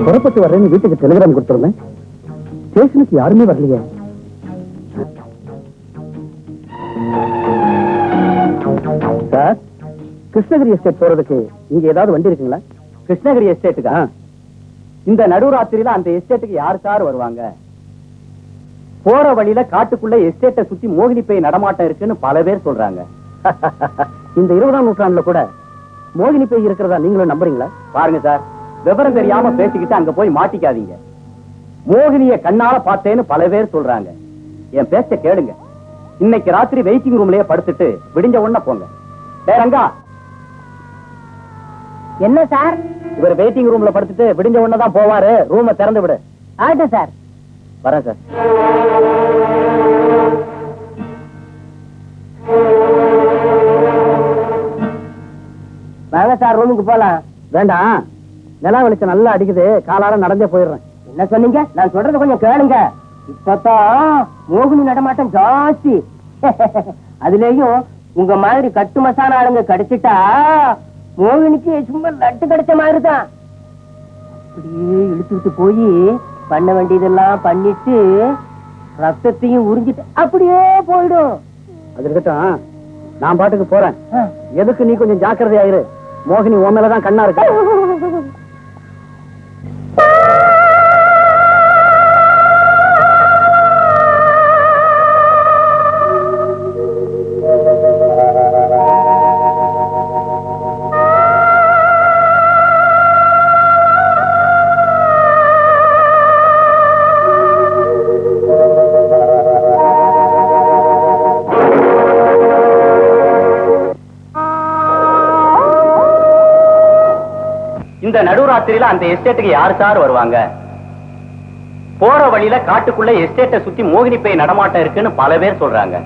புறப்பட்டு வர்றேன்னு வீட்டுக்கு டெலிகிராம் கொடுத்துருந்தேன். ஸ்டேஷனுக்கு யாருமே வரலையே. சார், கிருஷ்ணகிரி எஸ்டேட் போறதுக்கு இங்க ஏதாவது வண்டி இருக்குங்களா? கிருஷ்ணகிரி எஸ்டேட்டுக்கா? இந்த நடுராத்திரியில அந்த எஸ்டேட்டுக்கு யார் சார் வருவாங்க? போற வழியில காட்டுக்குள்ள எஸ்டேட்டை சுத்தி மோகினி பேய் நடமாட்டம் இருக்குன்னு பல பேர் சொல்றாங்க. இந்த 20ஆம் நூற்றாண்டுல கூட மோகினி பேய் இருக்கிறதா நீங்களும் நம்புறீங்களா? பாருங்க சார், விவரம் தெரியாம பேசிக்கிட்டு அங்க போய் மாட்டிக்காதீங்க. மோகினிய கண்ணால பார்த்தேன்னு பல பேர் சொல்றாங்க. என் பேச்ச கேளுங்க. இன்னைக்கு ராத்திரி வெயிட்டிங் ரூம்லயே படுத்துட்டு விடிஞ்ச உடனே போங்க. ரங்கா, என்ன சார்? இவர் வெயிட்டிங் ரூம்ல படுத்துட்டு விடிஞ்ச உடனே தான் போவாரு. ரூமை திறந்து விடு. ஆகட்டும் சார். வரேன் சார். வாங்க சார், ரூமுக்கு போலாம். வேண்டாம், நிலா வெளிச்சம் நல்லா அடிக்குது, காலால நடந்தே போயிடுறேன். என்ன சொன்னீங்க? நான் சொல்றது கொஞ்சம் கேளுங்க. இப்பதான் மோகினி நடமாட்டம் ஜாஸ்தி. அதுலயும் உங்க மாதிரி கட்டு மசான ஆளுங்க கிடைச்சிட்டா மோகினிக்கு சும்மா லட்டு கிடைச்ச மாதிரிதான். அப்படியே இழுத்துட்டு போய் பண்ண வேண்டியதெல்லாம் பண்ணிட்டு ரத்தத்தையும் உறிஞ்சிட்டு அப்படியே போயிடும். அது இருக்கட்டும், நான் பாட்டுக்கு போறேன். எதுக்கு நீ கொஞ்சம் ஜாக்கிரதையாயிரு. மோகினி உன் மேலதான் கண்ணா இருக்கு. இந்த நடுராத்திரியில அந்த எஸ்டேட்டுக்கு யார் சார் வருவாங்க? போற வழியில காட்டுக்குள்ள எஸ்டேட்டை சுத்தி மோகினி பேய் நடமாட்டம் இருக்குன்னு பல பேர் சொல்றாங்க.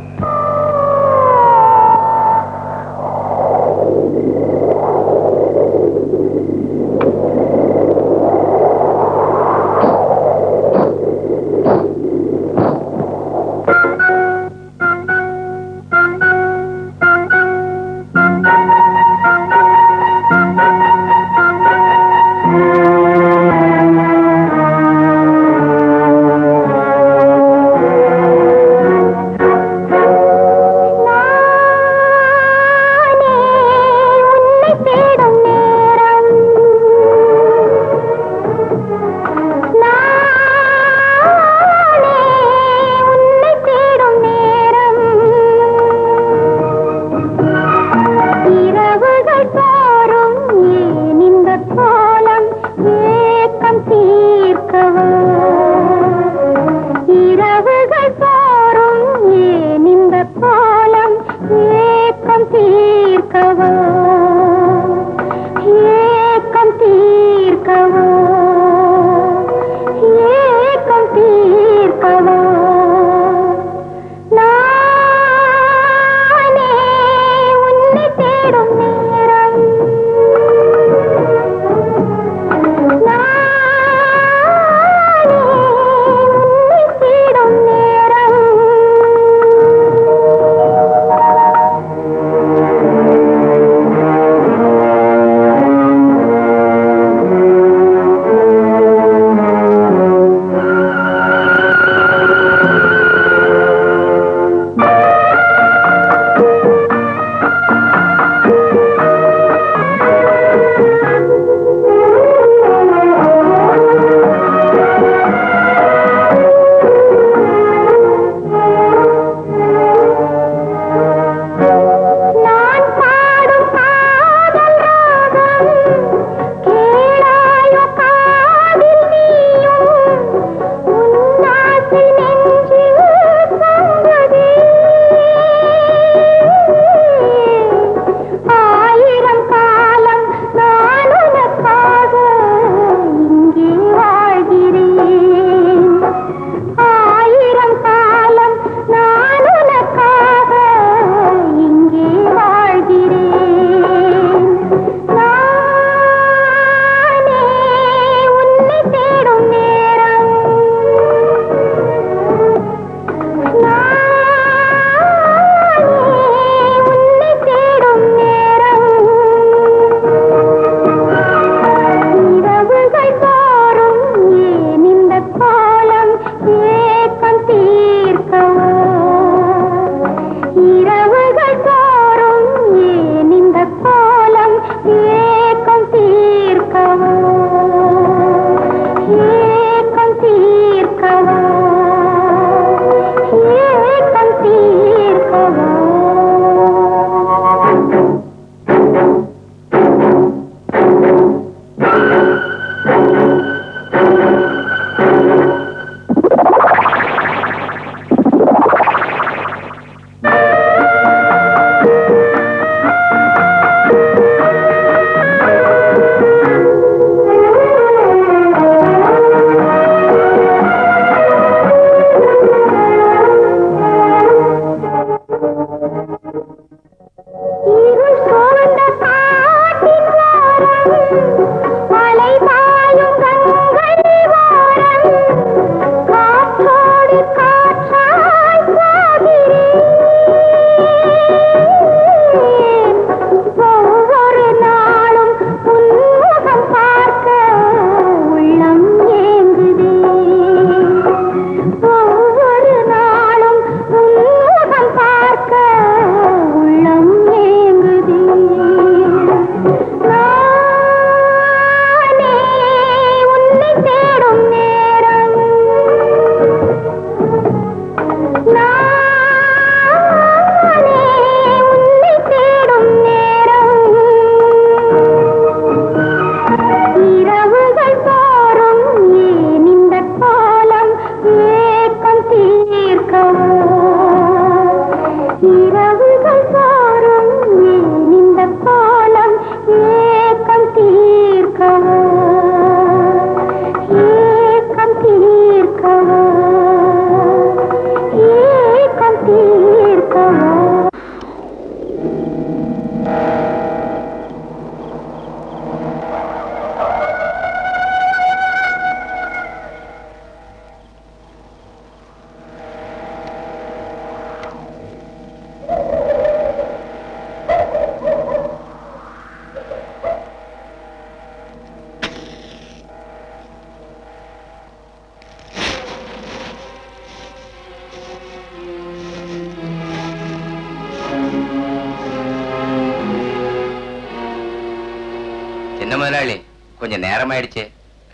என்ன முதலாளி, கொஞ்சம் நேரம் ஆயிடுச்சு.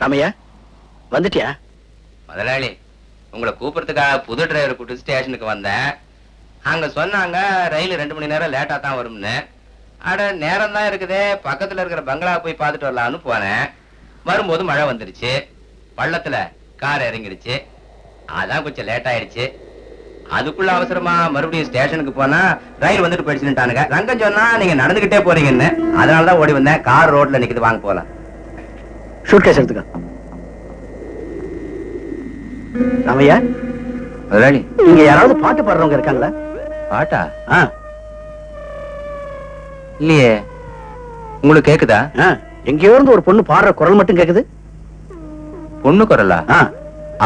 ராமையா வந்துட்டியா? முதலாளி, உங்களை கூப்பிடுறதுக்காக புது டிரைவர் கூட்டு ஸ்டேஷனுக்கு வந்தேன். அங்க சொன்னாங்க ரயில் 2 மணி நேரம் லேட்டா தான் வரும்னு. அட நேரம் தான் இருக்குதே, பக்கத்துல இருக்கிற பங்களா போய் பார்த்துட்டு வரலாம்னு போனேன். வரும்போது மழை வந்துருச்சு, பள்ளத்துல கார் இறங்கிடுச்சு. அதான் கொஞ்சம் லேட் ஆயிடுச்சு. அதுக்குள்ள அவசரமா மறுபடியும் ஸ்டேஷனுக்கு போனா ரயில் வந்துட்டு போயிடுச்சுட்டானுங்க. ரங்கம் சொன்னா நீங்க நடந்துகிட்டே போறீங்கன்னு, அதனாலதான் ஓடி வந்தேன். கார் ரோட்ல நிக்குது, வாங்க போலாம். ஷூட் கேஸ் எடுத்துக்க. ராமையா முதலாளி, இங்க யாராவது பாட்டு பாடுறவங்க இருக்காங்களா? பாட்டா? இல்லையே. உங்களுக்கு கேக்குதா? எங்கேயோ இருந்து ஒரு பொண்ணு பாடுற குரல் மட்டும் கேக்குது. பொண்ணு குரலா?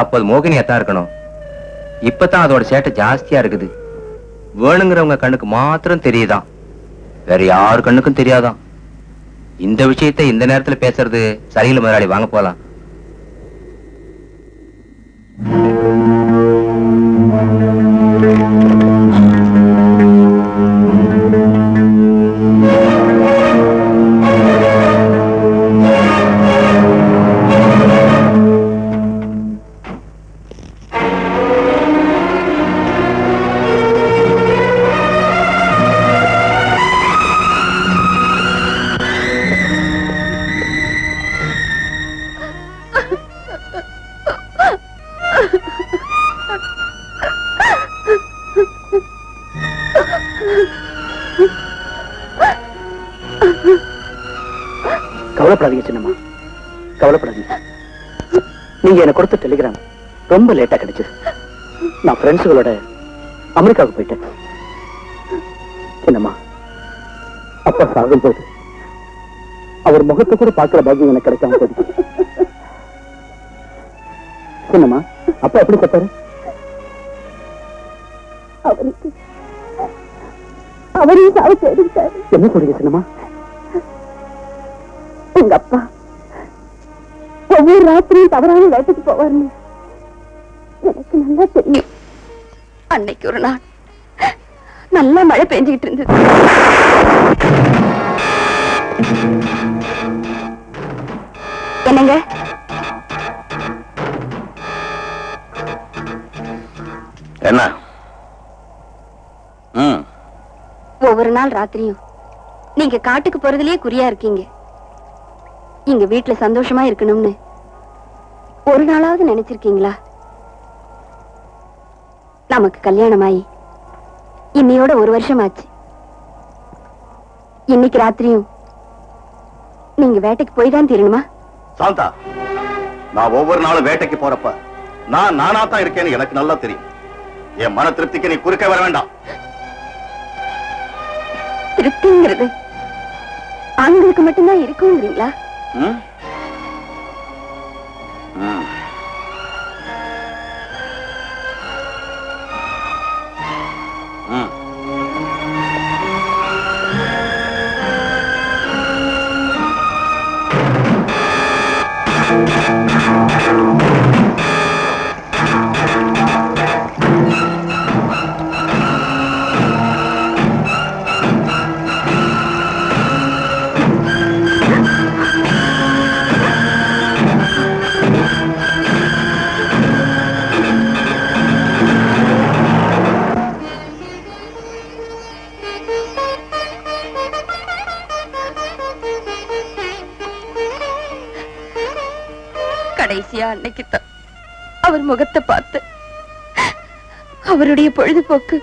அப்ப அது மோகினியாத்தான் இருக்கணும். இப்பதான் அதோட சேட்டை ஜாஸ்தியா இருக்குது. வேணுங்கிறவங்க கண்ணுக்கு மாத்திரம் தெரியுதான், வேற யாரு கண்ணுக்கும் தெரியாதான். இந்த விஷயத்தை இந்த நேரத்துல பேசுறது சரியில்லை முதலாளி, வாங்க போலாம். கவலைப்படாதீங்க சின்னம்மா, கவலைப்படாதீங்க. நீங்க எனக்கு கொடுத்த டெலிகிராம் ரொம்ப லேட்டா கிடைச்சது. நான் ஃப்ரெண்ட்ஸுகளோட அமெரிக்காவுக்கு போயிட்டேன். சின்னம்மா, அப்பா சாகும் போது அவர் முகத்தை கூட பார்க்கிற பாக்கியம் எனக்கு கிடைக்காம போயிடுச்சு. சின்னம்மா, அப்பா எப்படி பார்த்தாரு? அவரையும் சாவு செய்துட்டாரு. என்ன சொல்றீங்க சின்னம்மா? உங்க அப்பா ஒவ்வொரு ராத்திரியும் தவறான வேட்டைக்கு போவார்னு எனக்கு நல்லா தெரியும். அன்னைக்கு ஒரு நாள் நல்லா மழை பெஞ்சுக்கிட்டு இருந்தது. என்னங்க, என்ன? ஒவ்வொரு நாள் ராத்திரியும் நீங்க காட்டுக்கு போறதுலயே குறியா இருக்கீங்க. இங்க வீட்டுல சந்தோஷமா இருக்கணும்னு ஒரு நாளாவது நினைச்சிருக்கீங்களா? நமக்கு கல்யாணமாயி இன்னையோட 1 வருஷம் ஆச்சு. இன்னைக்கு ராத்திரியும் நீங்க வேட்டைக்கு போய் தான் தீரணுமா? சாந்தா, நான் ஒவ்வொரு நாளும் வேட்டைக்கு போறப்ப நான் நானா தான் இருக்கேன்னு எனக்கு நல்லா தெரியும். என் மன திருப்திக்கு நீ குறுக்க வர வேண்டாம். திருப்திங்கிறது ஆண்களுக்கு மட்டும்தான் இருக்குங்கிறீங்களா? கடைசியா அன்னைக்குத்தான் அவர் முகத்தை பார்த்து அவருடைய பொழுதுபோக்கு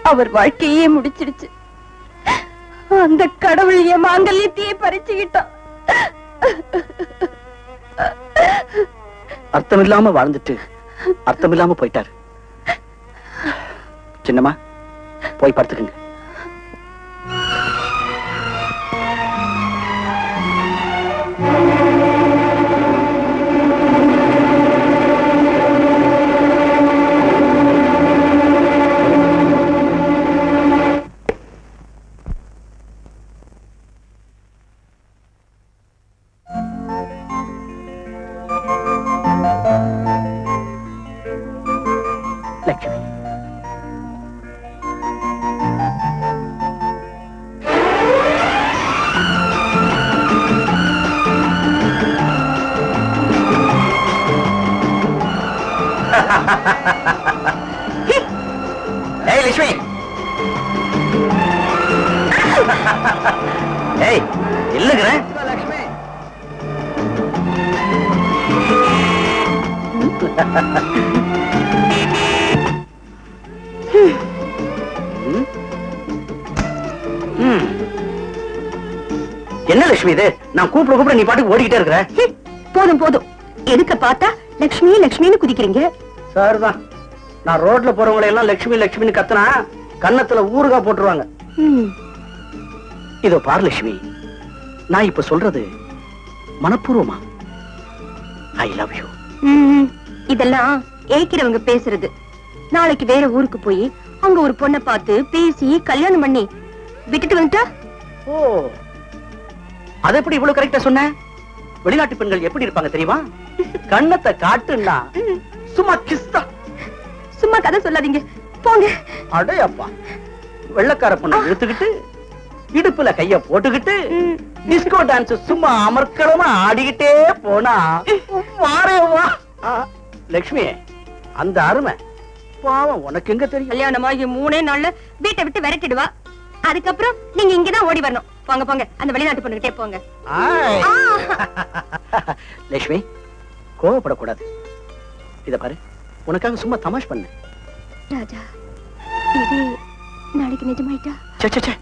அவர் வாழ்க்கையே முடிச்சிடுச்சு. அந்த கடவுள் என் மாங்கல்யத்தையே பறிச்சுக்கிட்டான். அர்த்தமில்லாம வாழ்ந்துட்டு அர்த்தமில்லாம போயிட்டாரு. சின்னம்மா போய் படுத்துக்குங்க. லட்சுமி, ஏய் லட்சுமி, ஏய் இல்லைங்கிற லட்சுமி. என்ன லட்சுமி இது? நான் கூப்பிட கூப்பிட நீ பாட்டுக்கு ஓடிக்கிட்டே இருக்கிற. போதும் போதும், எதுக்க பார்த்தா லட்சுமி லட்சுமின்னு குதிக்கிறீங்க? சார் தான், நான் ரோட்ல போறவங்களை எல்லாம் லட்சுமி லட்சுமின்னு கத்துனா கன்னத்துல ஊறுகா போட்டுருவாங்க. இதோ பார் லட்சுமி, நான் இப்ப சொல்றது மனப்பூர்வமா. I love you. இதெல்லாம் ஏக்கிறவங்க பேசுறது. நாளைக்கு வேற ஊருக்கு போய் அங்க ஒரு பொண்ணை பார்த்து பேசி கல்யாணம் பண்ணி விட்டுட்டு வந்துட்டா? ஓ, அது எப்படி இவ்வளவு கரெக்டா சொன்ன? வெளிநாட்டு பெண்கள் எப்படி இருப்பாங்க தெரியுமா? கண்ணத்தை காட்டுன்னா சும்மா கிஸ்தா. சும்மா கதை சொல்லாதீங்க, போங்க. அடே அப்பா, வெள்ளக்கார பொண்ணை இழுத்துக்கிட்டு இடுப்புல கைய போட்டுக்கிட்டு டிஸ்கோ டான்ஸ் சும்மா அமர்க்கலமா ஆடிக்கிட்டே போனா வாரே வா. லட்சுமி, அந்த அருமை பாவம் உனக்கு எங்க தெரியும்? கல்யாணமாகி 3 நாள்ல வீட்டை விட்டு விரட்டிடுவா. அதுக்கப்புறம் நீங்க இங்கதான் ஓடி வரணும். போங்க போங்க, அந்த வெளிநாட்டு பொண்ணுகிட்டே போங்க. லட்சுமி, கோவப்படக்கூடாது. இத பாரு, உனக்காக சும்மா தமாஷ் பண்ண. ராஜா, இது நாளைக்கு நிஜமாயிட்டா? சே,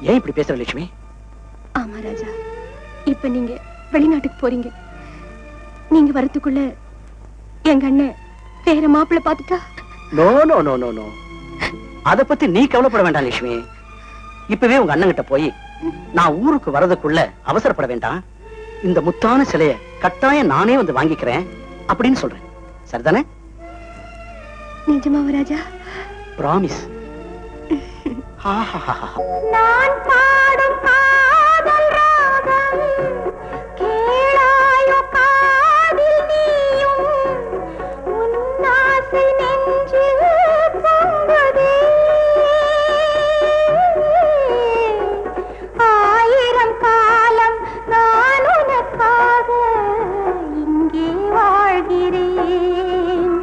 ஏன் இப்படி பேசுற லட்சுமி? ஆமா ராஜா, இப்ப நீங்க வெளிநாட்டுக்கு போறீங்க. நீங்க வரத்துக்குள்ள எங்க அண்ணன் வேற மாப்பிள்ளை பாத்துட்டா? No no no no no, அத பத்தி நீ கவலைப்பட வேண்டாம் லட்சுமி. இப்பவே உங்க அண்ணன் கிட்ட போய் நான் ஊருக்கு வரதுக்குள்ள அவசரப்பட வேண்டாம், இந்த முத்தான சிலைய கட்டாயம் நானே வந்து வாங்கிக்கிறேன் அப்படின்னு சொல்றேன். சரிதானே? நிஜமாவா ராஜா? பிராமிஸ். நான் பாடும் காதல் ராகம் கேளாயோ காதில் நீயும், உன் ஆசை நெஞ்சில் பொங்குதே. 1000 காலம் நான் உனக்காக இங்கே வாழ்கிறேன்.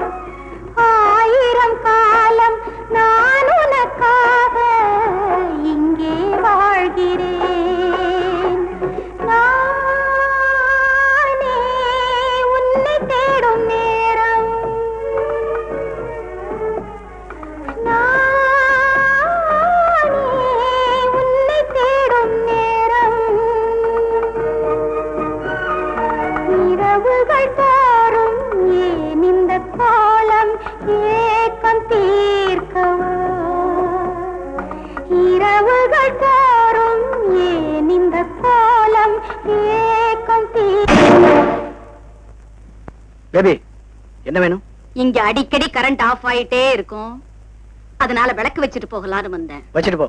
1000 காலம் நான் உனக்காக இங்கே வாழ்கிறேன். நானே உன்னை தேடும் நேரம், நானே உன்னை தேடும் நேரம். இரவுகள் தோறும் ஏன் இந்த கோலம் ஏக்கம் தீர்க்கவா? இரவுகள் தோறும் ஏன் இந்த பேபி என்ன வேணும்? இங்க அடிக்கடி கரண்ட் ஆஃப் ஆயிட்டே இருக்கும், அதனால விளக்கு வச்சுட்டு போகலான்னு வந்தேன். வச்சுட்டு போ.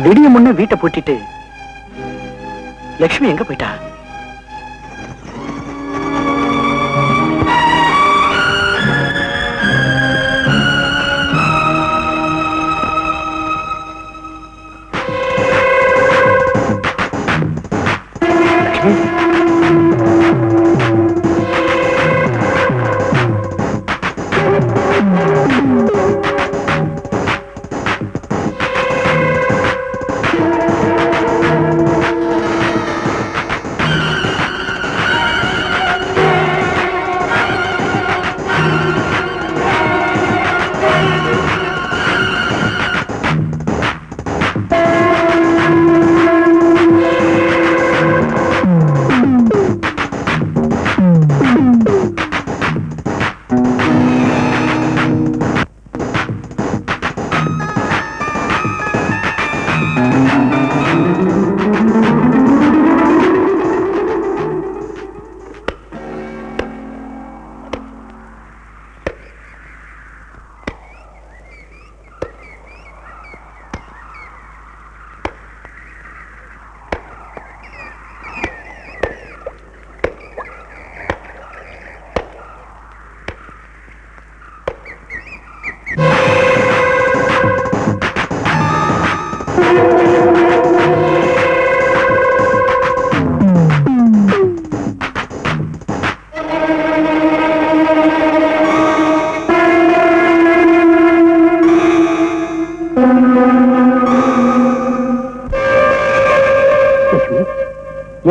விடிய முன்ன வீட்டை பூட்டிட்டு லட்சுமி எங்க போயிட்டா?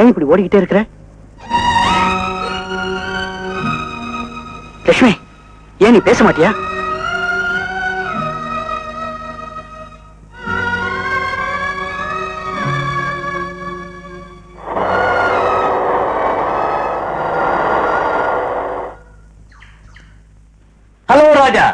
ஏன் இப்படி ஓடிக்கிட்டே இருக்கிற? லட்சுமி, ஏன் நீ பேச மாட்டியா? ஹலோ ராஜா.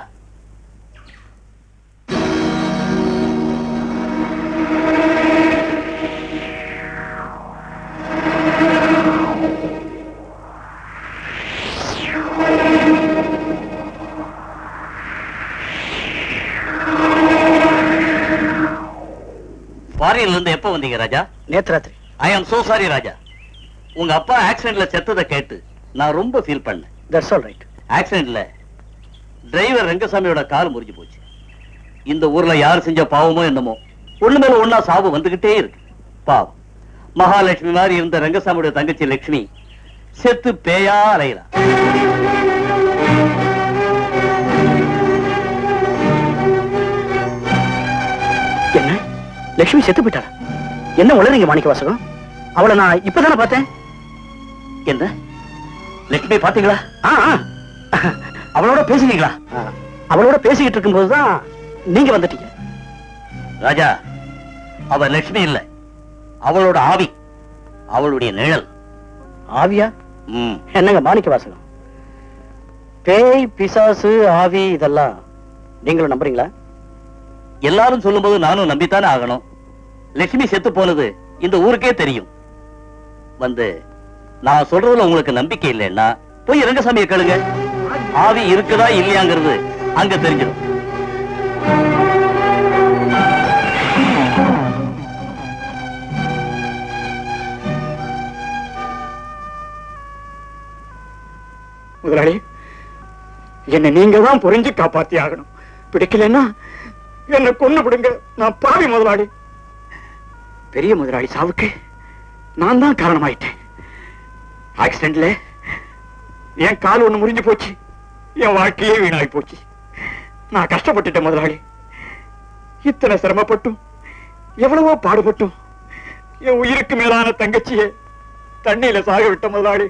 ஃபாரின்ல இருந்து எப்ப வந்தீங்க ராஜா? நேத்து ராத்திரி. ஐ ஆம் சோ சாரி ராஜா. உங்க அப்பா ஆக்சிடென்ட்ல செத்ததை கேட்டு நான் ரொம்ப ஃபீல் பண்ணேன். That's all right. ஆக்சிடென்ட்ல டிரைவர் ரங்கசாமியோட கால் முறிஞ்சு போச்சு. இந்த ஊர்ல யார் செஞ்ச பாவமோ என்னமோ ஒண்ணு மேல ஒண்ணா சாவு வந்துகிட்டே இருக்கு. பாவம், மகாலட்சுமி மாதிரி இருந்த ரங்கசாமியோட தங்கச்சி லட்சுமி செத்து பேயா அலையிறா. என்ன, லட்சுமி செத்து போயிட்டாளா? என்ன உளறீங்க மாணிக்க வாசகம்? அவளை நான் இப்பதானே பார்த்தேன். என்ன லட்சுமி பாத்தீங்களா? அவளோட பேசினீங்களா? அவளோட பேசிக்கிட்டு இருக்கும்போதுதான் நீங்க வந்துட்டீங்க. ராஜா, அவ லட்சுமி இல்ல, அவளோட ஆவி, அவளுடைய நிழல். ஆவியா? ம். என்னங்க மாணிக்க வாசகம், பேய் பிசாசு ஆவி இதெல்லாம் நீங்களும் நம்புறீங்களா? எல்லாரும் சொல்லும்போது நானும் நம்பித்தானே ஆகணும். லட்சுமி செத்து போனது இந்த ஊருக்கே தெரியும். வந்து நான் சொல்றதுல உங்களுக்கு நம்பிக்கை இல்லைன்னா போய் ரங்கசாமியை கேளுங்க. ஆவி இருக்குதா இல்லையாங்கிறது அங்க தெரிஞ்சிடும். முதலாளி, என்ன நீங்க தான் புரிஞ்சு காப்பாத்தி ஆகணும். பிடிக்கலன்னா என்ன கொன்னு விடுங்க. நான் பாவி முதலாளி. பெரிய முதலாளி சாவுக்கு நான் தான் காரணமாயிட்டேன். ஆக்சிடென்ட்ல என் கால் ஒண்ணு முறிஞ்சு போச்சு, என் வாழ்க்கையே வீணாகி போச்சு. நான் கஷ்டப்பட்டுட்டேன் முதலாளி. இத்தனை சிரமப்பட்டும் எவ்வளவோ பாடுபட்டும் என் உயிருக்கு மேலான தங்கச்சியை தண்ணியில சாக விட்ட முதலாளி.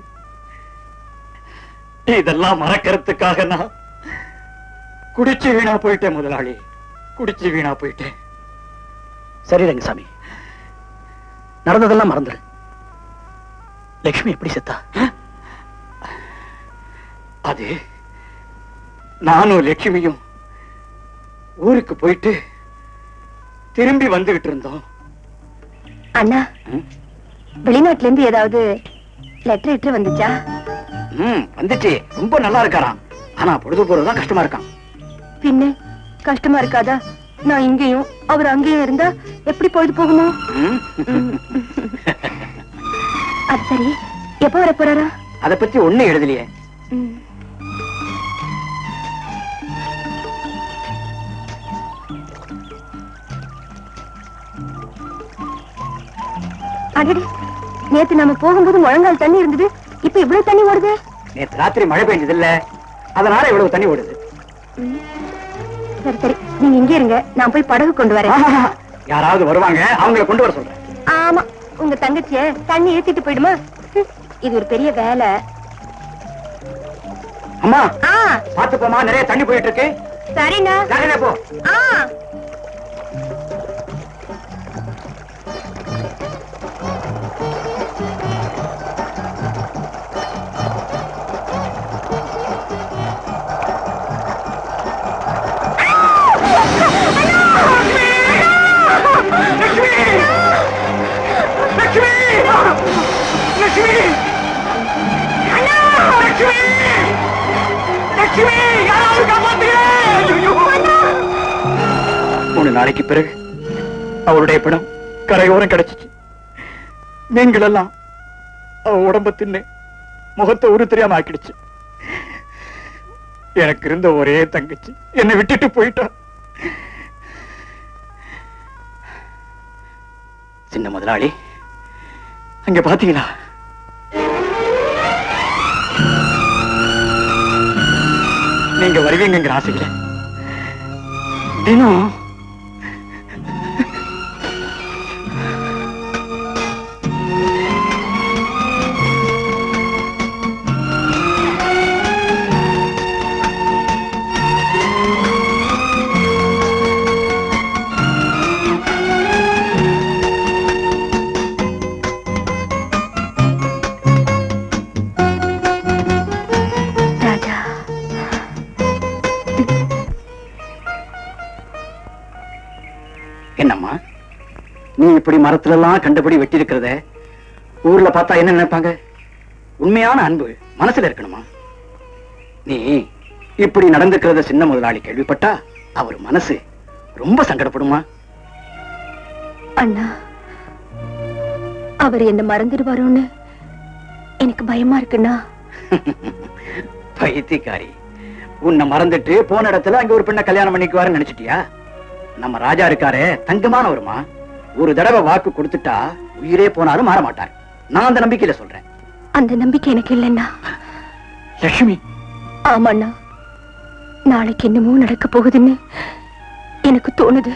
இதெல்லாம் மறக்கிறதுக்காக நான் குடிச்சு வீணா போயிட்டேன் முதலாளி. குடிச்சு வீணா போயிட்டேன். சரி ரங்கசாமி, நடந்ததெல்லாம் மறந்துரு. லட்சுமி எப்படி செத்தா? அது நானும் லட்சுமியும் ஊருக்கு போயிட்டு திரும்பி வந்துகிட்டு இருந்தோம். அண்ணா, வெளிநாட்டுல இருந்து ஏதாவது லெட்டர் வந்துச்சா? வந்துச்சு. ரொம்ப நல்லா இருக்காராம். ஆனா பொழுது போறதுதான் கஷ்டமா இருக்கான். பின்ன கஷ்டமா இருக்காதா? நான் இங்கேயும் அவர் அங்கேயும் இருந்தா எப்படி பொழுது போகுமோ? அது சரி, எப்ப வர போறாரா? அத பத்தி ஒண்ணு எழுதலையே. அடடி, நேத்து நம்ம போகும்போது முழங்கால் தண்ணி இருந்தது, இப்ப இவ்வளவு தண்ணி ஓடுது. நேத்து ராத்திரி மழை பெஞ்சது இல்ல, அதனால இவ்வளவு தண்ணி ஓடுது. சரி சரி, நீங்க இங்கே இருங்க, நான் போய் படகு கொண்டு வரேன். யாராவது வருவாங்க, அவங்களை கொண்டு வர சொல்றேன். ஆமா, உங்க தங்கச்சிய தண்ணி ஏத்திட்டு போயிடுமா? இது ஒரு பெரிய வேலை. அம்மா பாத்து போமா, நிறைய தண்ணி போயிட்டு இருக்கு. சரிண்ணா. ஜாகிரதையா போ. மூணு நாளைக்கு பிறகு அவளுடைய பிணம் கரையோரம் கிடைச்சிச்சு. மீன்கள் எல்லாம் அவ உடம்ப தின்னு முகத்தை உரு தெரியாம ஆக்கிடுச்சு. எனக்கு இருந்த ஒரே தங்கச்சி என்னை விட்டுட்டு போயிட்டா. சின்ன முதலாளி, அங்க பாத்தீங்களா? நீங்க வருவீங்கிற ஆசையில தினம் என்னம்மா நீ இப்படி மரத்துல எல்லாம் கண்டபடி வெட்டி இருக்கிறத ஊர்ல பார்த்தா என்ன நினைப்பாங்க? உண்மையான அன்பு மனசுல இருக்கணுமா? நீ இப்படி நடந்துக்கிறத சின்ன முதலாளி கேள்விப்பட்டா அவர் மனசு ரொம்ப சங்கடப்படுமா? அண்ணா, அவர் என்ன மறந்துடுவாரோன்னு எனக்கு பயமா இருக்குண்ணா. பைத்தியக்காரி, உன்னை மறந்துட்டு போன இடத்துல அங்க ஒரு பெண்ணை கல்யாணம் பண்ணிக்குவாருன்னு நினைச்சிட்டியா? நம்ம ராஜா இருக்காரே, தங்கமானவருமா. ஒரு தடவை வாக்கு கொடுத்துட்டா உயிரே போனாலும் மாற மாட்டார். நான் அந்த நம்பிக்கையில சொல்றேன். அந்த நம்பிக்கை எனக்கு இல்லைன்னா. லட்சுமி. ஆமாண்ணா, நாளைக்கு என்னமோ நடக்க போகுதுன்னு எனக்கு தோணுது.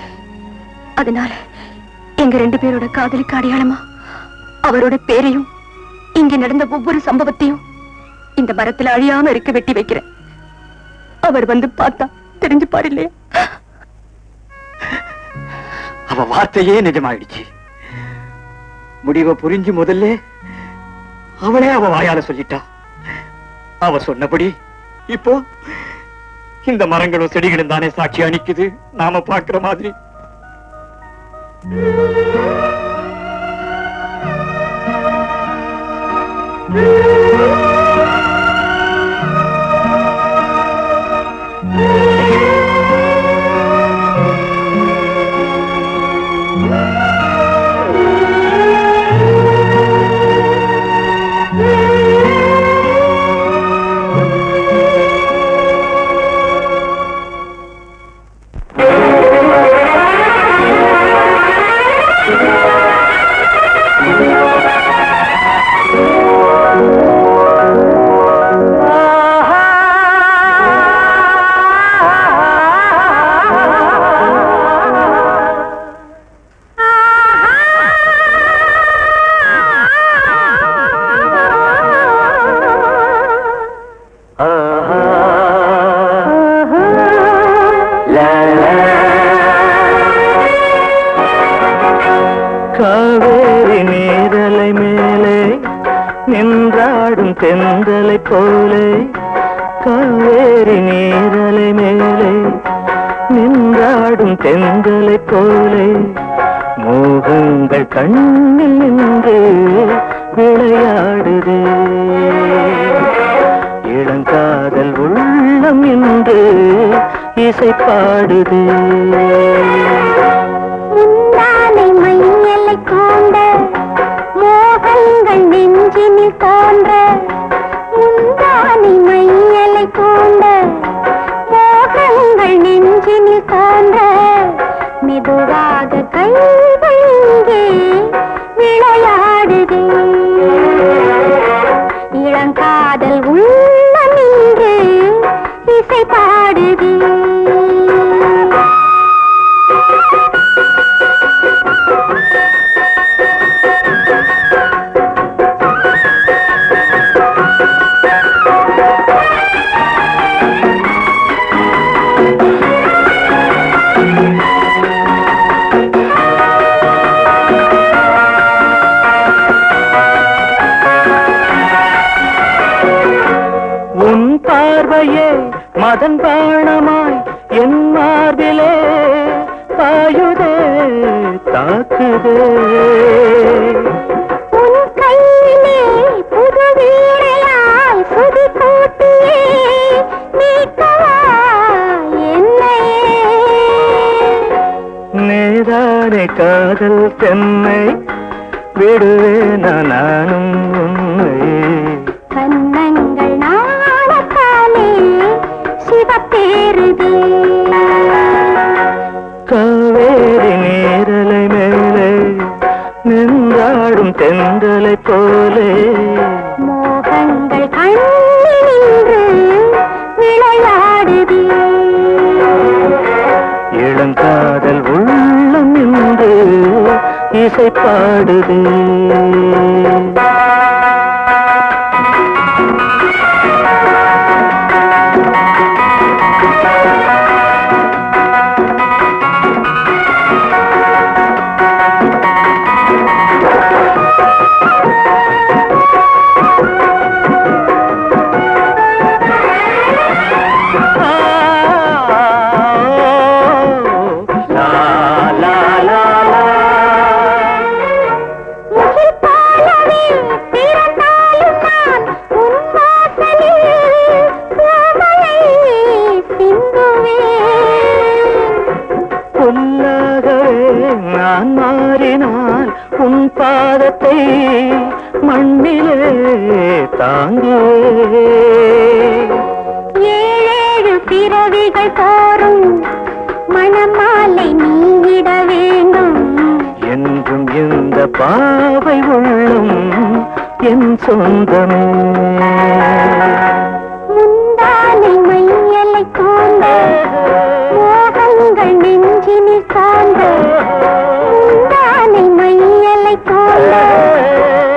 அதனால எங்க 2 பேரோட காதலுக்கு அடையாளமா அவரோட பேரையும் இங்க நடந்த ஒவ்வொரு சம்பவத்தையும் இந்த மரத்துல அழியாம இருக்க வெட்டி வைக்கிறேன். அவர் வந்து பார்த்தா தெரிஞ்சு பாரு இல்லையா? அவ வார்த்தையே நிஜமாயிடுச்சு. முடிவை புரிஞ்சு முதல்ல அவளே அவ வாயால சொல்லிட்டா. அவ சொன்னபடி இப்போ இந்த மரங்களும் செடிகளும் தானே சாட்சி அணிக்குது, நாம பார்க்கிற மாதிரி. காவேரி நீரலை மேலே நின்றாடும் தென்றலை போலே, காவேரி நீரலை மேலே நின்றாடும் தென்றலை போலே, மோகங்கள் கண்ணில் நின்று விளையாடுதே, இளங்காதல் உள்ளம் என்று இசை பாடுதே. மையலை கொண்ட மோகங்கள் நெஞ்சினில் தோன்ற, முந்தானை மையலை கொண்ட மோகங்கள் நெஞ்சினில் தோன்ற, மெதுவாக கைகள் இங்கே விளையாடுதே, இளங்காதல் உள்ளம் இன்று இசை பாடுதே. மதன் பாணமாய் என் மார்பிலே பாயுதே தாக்குதே, உன் கையிலே புது வீரையாய் சுதி கூட்டியே மீட்கவா என்னையே, நேரானே காதல் தென்னை விடுவேனா நானும் உன்னை, கண்ணங்கள் நாணத்தாலே சிவப்பேறுதே, காவேரி நீரலை மேலே நின்றாடும் தென்றலை போலே, மோகங்கள் கண்ணில் நின்று விளையாடுதே, இளங்காதல் உள்ளம் நின்று இசை பாடுதே. நான் மாறினால் உன் பாதத்தை மண்ணிலே தாங்குவே, ஏழேழு பிறவிகள் தோறும் மணமாலை நீங்கிட வேண்டும், என்றும் இந்த பாவை உள்ளம் என் சொந்தமே, முந்தானை மையலை கொண்ட மோகங்கள் நெஞ்சினில் காண்ட, முந்தானை மையலை கொண்ட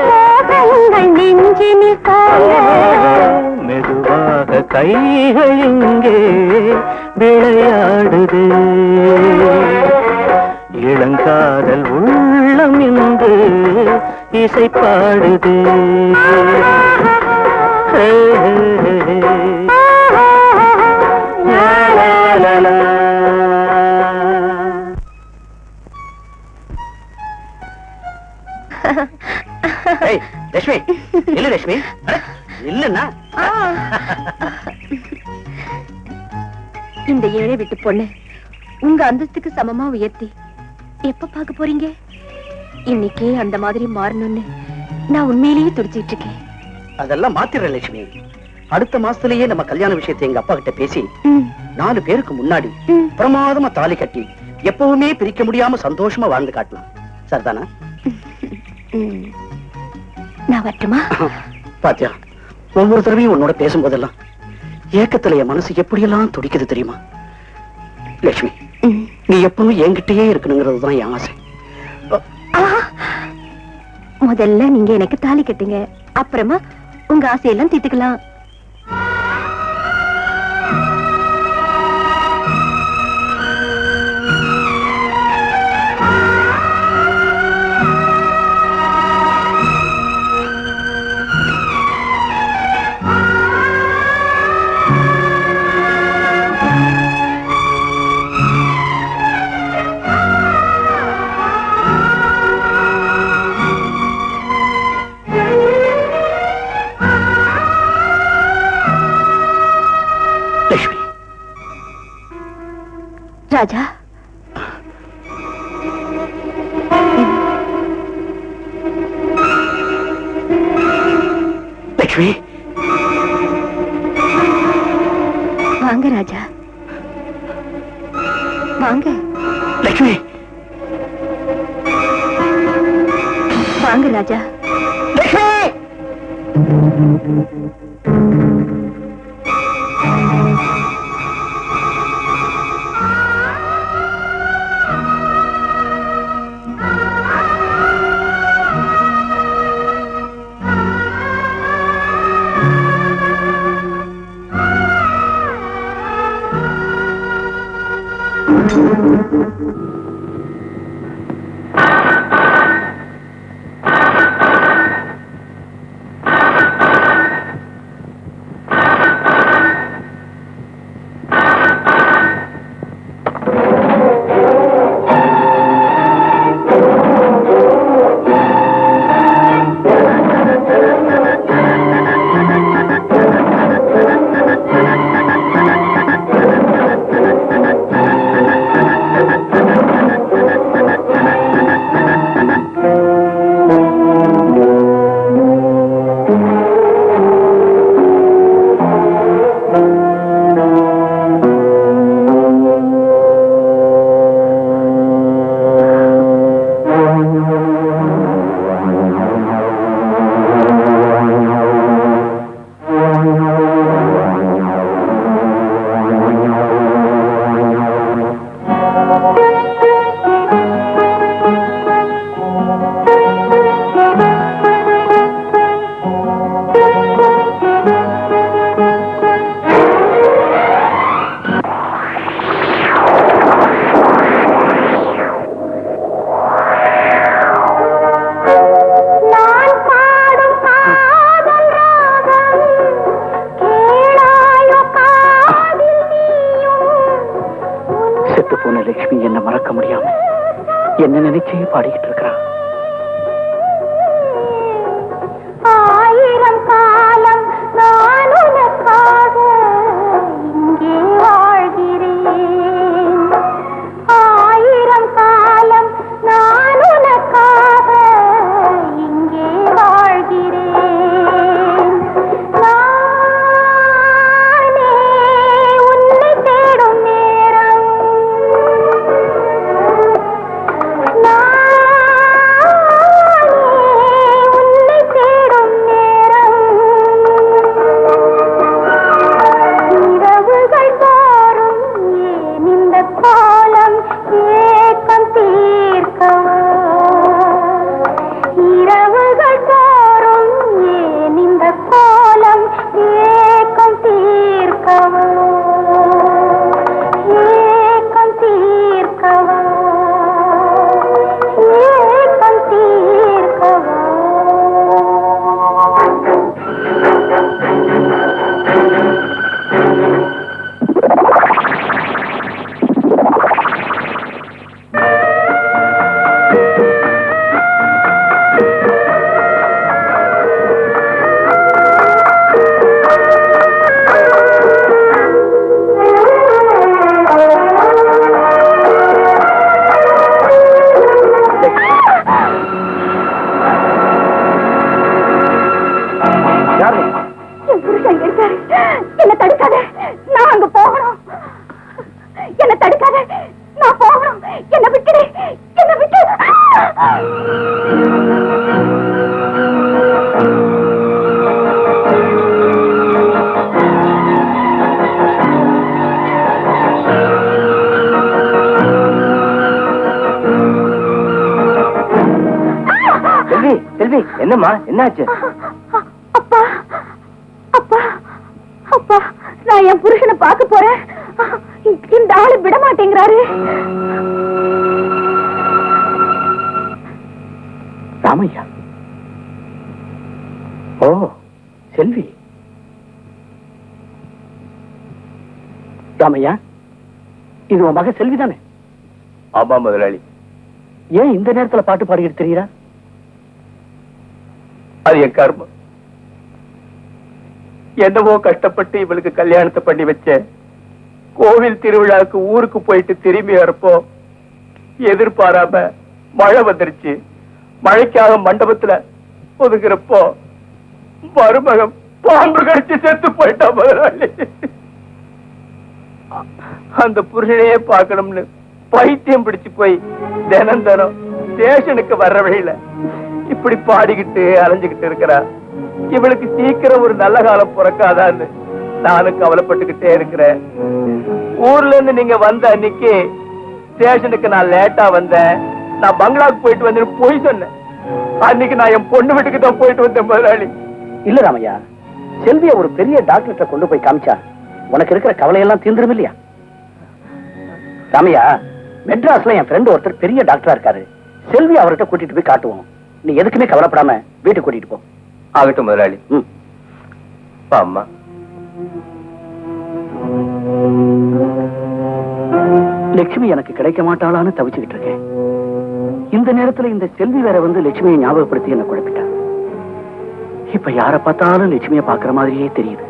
மோகங்கள் நெஞ்சினில் காண்ட, கைகள் இங்கே விளையாடுது இளங்காதல் உள்ளம் என்று இசை பாடுது லட்சுமி இல்ல லட்சுமி இல்லன்னா இந்த ஏழை விட்டு பொண்ணு உங்க அந்தஸ்துக்கு சமமா உயர்த்தி எப்ப பார்க்க போறீங்க? இன்னைக்கே அந்த மாதிரி மாறணும்னு நான் உண்மையிலேயே துடிச்சிட்டு இருக்கேன். அதெல்லாம் மாத்திர லட்சுமி. அடுத்த மாசத்திலேயே நம்ம கல்யாண விஷயத்தை எங்க அப்பா கிட்ட பேசி 4 பேருக்கு முன்னாடி பிரமாதமா தாலி கட்டி எப்பவுமே பிரிக்க முடியாம சந்தோஷமா வாழ்ந்து காட்டலாம். சரிதானா? நான் வரட்டுமா? பாத்தியா, ஒவ்வொரு தடவையும் உன்னோட பேசும்போதெல்லாம் ஏக்கத்துல என் மனசு எப்படியெல்லாம் துடிக்குது தெரியுமா? லட்சுமி, நீ எப்பவும் என்கிட்டயே இருக்கணுங்கிறது தான் என் ஆசை. முதல்ல நீங்க எனக்கு தாலி கட்டுங்க, அப்புறமா உங்க ஆசையெல்லாம் தீர்த்துக்கலாம். ராஜா, லட்சுமி, வாங்க ராஜா, வாங்க. லட்சுமி, வாங்க ராஜா. என்ன நினைச்சே பாடிக்கிட்டு இருக்கிறா. ஆயிரம் காலம் நான் உனக்காக இங்கே வாழ்கிறேன். ஆயிரம் காலம் நான் உனக்காக இங்கே வாழ்கிறேன். நானே உன்னை தேடும் நேரம். நானே தீர்க்கவா ஏக்கம் தீர்க்கவா ஏக்கம் தீர்க்கவா என்ன தடுக்காத, நான் அங்க போகணும். என்ன தடுக்காத, நான் போகணும். என்ன விட்டுடு, என்ன விட்டு. செல்வி, செல்வி, என்னம்மா, என்னாச்சு? அப்பா, அப்பா, அப்பா, நான் என் புருஷனை பார்க்க போறேன். இந்த ஆளு விட மாட்டேங்கிறாரு. ராமையா? ஓ, செல்வி. ராமையா, இது உன் மக செல்வி தானே? ஆமா முதலாளி. ஏன் இந்த நேரத்துல பாட்டு பாடிக்கிட்டு தெரியுறா? அது என் கர்மம். என்னவோ கஷ்டப்பட்டு இவளுக்கு கல்யாணத்தை பண்ணி வச்சேன். கோவில் திருவிழாவுக்கு ஊருக்கு போயிட்டு திரும்பி வரப்போ எதிர்பாராம மழை வந்துருச்சு. மழைக்காக மண்டபத்துல ஒதுங்குறப்போ மருமகம் பாம்பு கடிச்சு செத்து போயிட்டா முதலாளி. அந்த புருஷனையே பார்க்கணும்னு பைத்தியம் பிடிச்சு போய் தினம் தினம் ஸ்டேஷனுக்கு வர்ற வழியில இப்படி பாடிக்கிட்டு அலைஞ்சுக்கிட்டு இருக்கிறா. இவளுக்கு சீக்கிரம் ஒரு நல்ல காலம் பிறக்காதான்னு நானும் கவலைப்பட்டுக்கிட்டே இருக்கிறேன். ஊர்ல இருந்து நீங்க வந்த அன்னைக்கு ஸ்டேஷனுக்கு நான் லேட்டா வந்தேன். நான் பங்களாவுக்கு போயிட்டு வந்து போய் சொன்னேன். அன்னைக்கு நான் என் பொண்ணு வீட்டுக்கு தான் போயிட்டு வந்தேன் முதலாளி. இல்ல ராமையா, செல்விய ஒரு பெரிய டாக்டர்கிட்ட கொண்டு போய் காமிச்சா உனக்கு இருக்கிற கவலையெல்லாம் தீர்ந்துரும் இல்லையா? ராமையா, மெட்ராஸ்ல என் ஃப்ரெண்ட் ஒருத்தர் பெரிய டாக்டரா இருக்காரு. செல்வி அவர்கிட்ட கூட்டிட்டு போய் காட்டுவோம். நீ எதுக்குமே கவலைப்படாம வீட்டுக்கு கூட்டிட்டு போ. ஆகட்டும் முதலாளி. அம்மா, லட்சுமி எனக்கு கிடைக்க மாட்டாளான்னு தவிச்சுக்கிட்டு இருக்கேன். இந்த நேரத்துல இந்த செல்வி வேற வந்து லட்சுமியை ஞாபகப்படுத்தி என்ன குழப்பிட்டா. இப்ப யார பார்த்தாலும் லட்சுமியை பாக்குற மாதிரியே தெரியுது.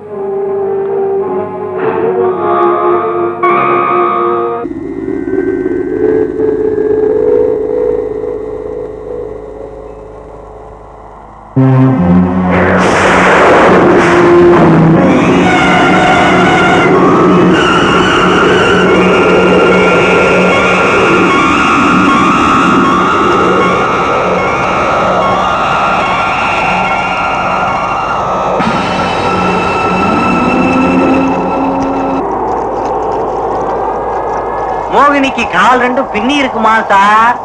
மோகினிக்கு கால் ரெண்டும் பின்னி இருக்குமா சார்?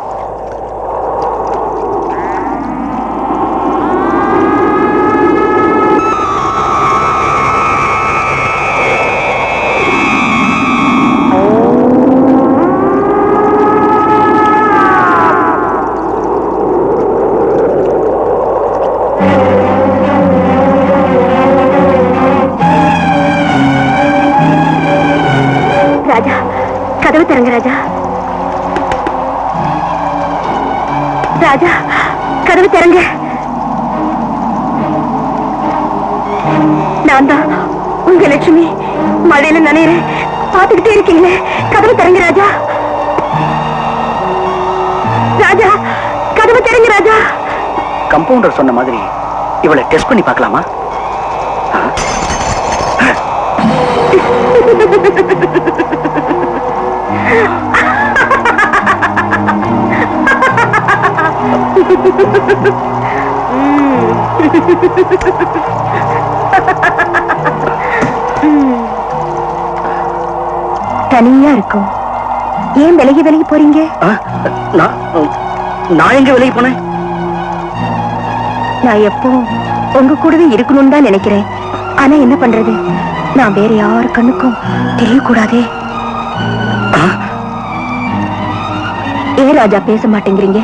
ராஜா, கதவு திறங்க ராஜா. ராஜா, கதவு திறங்க. நான் தான் உங்க லட்சுமி. மழையில நனையிறேன், பாத்துக்கிட்டே இருக்கீங்களே. கதவு திறங்க ராஜா. ராஜா, கதவு திறங்க ராஜா. கம்பவுண்டர் சொன்ன மாதிரி இவளை டெஸ்ட் பண்ணி பார்க்கலாமா? தனியா இருக்கும். ஏன் விலகி விலகி போறீங்க? நான் எங்க விலகி போனேன்? நான் எப்போ உங்க கூடவே இருக்கணும்னு தான் நினைக்கிறேன். ஆனா என்ன பண்றது, நான் வேற யார் கண்ணுக்கும் தெரியக்கூடாதே. ஏன் ராஜா பேச மாட்டேங்கிறீங்க?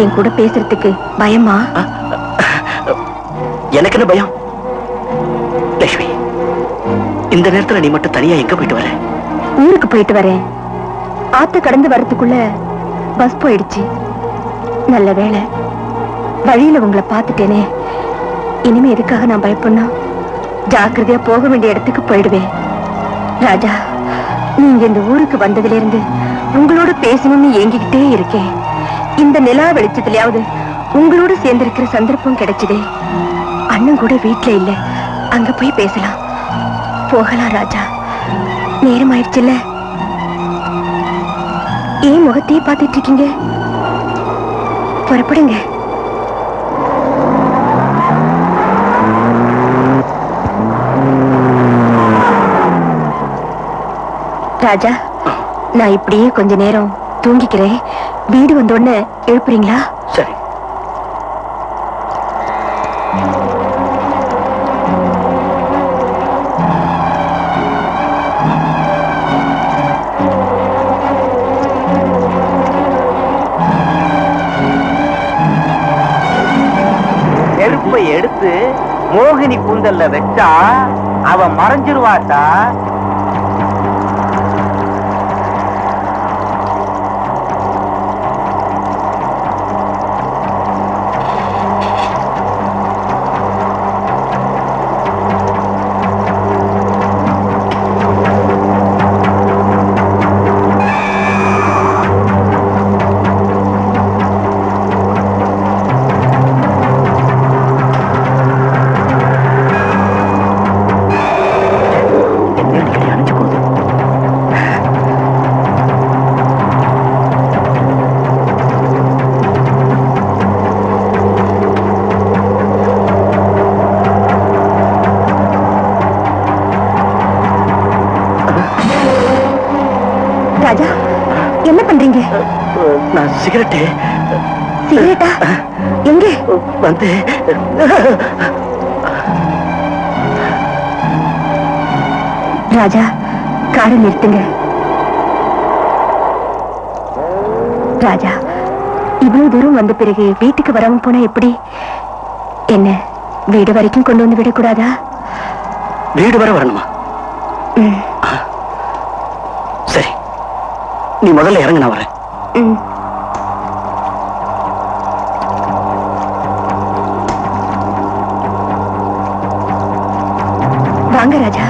என் கூட பேசுறதுக்கு பயமா? எனக்கு என்ன பயம்? லட்சுமி, இந்த நேரத்துல நீ மட்டும் தனியா எங்க போயிட்டு வர? ஊருக்கு போயிட்டு வரேன். ஆத்த கடந்து வரதுக்குள்ள பஸ் போயிடுச்சு. நல்ல வேளை வழியில உங்களை பார்த்துட்டேனே. இனிமே எதுக்காக நான் பயப்படணும்? ஜாக்கிரதையா போக வேண்டிய இடத்துக்கு போயிடுவேன். ராஜா, நீங்க இந்த ஊருக்கு வந்ததுல இருந்து உங்களோட பேசணும்னு ஏங்கிக்கிட்டே இருக்கேன். இந்த நிலா வெளிச்சத்திலேயாவது உங்களோட சேர்ந்திருக்கிற சந்தர்ப்பம் கிடைச்சதே. அண்ணன் கூட வீட்டுல இல்ல, அங்க போய் பேசலாம். போகலாம் ராஜா, நேரம் ஆயிடுச்சுல்ல. ஏன் முகத்தையே பார்த்துட்டு இருக்கீங்க? புறப்படுங்க. ராஜா, நான் இப்படியே கொஞ்ச நேரம் தூங்கிக்கிறேன். வீடு வந்த உடனே எழுப்புறீங்களா? சரி. நெருப்பை எடுத்து மோகினி கூந்தல்ல வச்சா அவ மறைஞ்சிருவாட்டா. ராஜா, என்ன பண்றீங்க? நான் சிகரெட்டு. சிகரெட்டா? எங்க? வந்து ராஜா, காரை நிறுத்துங்க. ராஜா, இவ்வளவு தூரம் வந்த பிறகு வீட்டுக்கு வராம போனா எப்படி? என்ன வீடு வரைக்கும் கொண்டு வந்து விடக்கூடாதா? வீடு வர வரணுமா? சரி, நீ முதல்ல இறங்க, நான் வரேன். வாங்க ராஜா.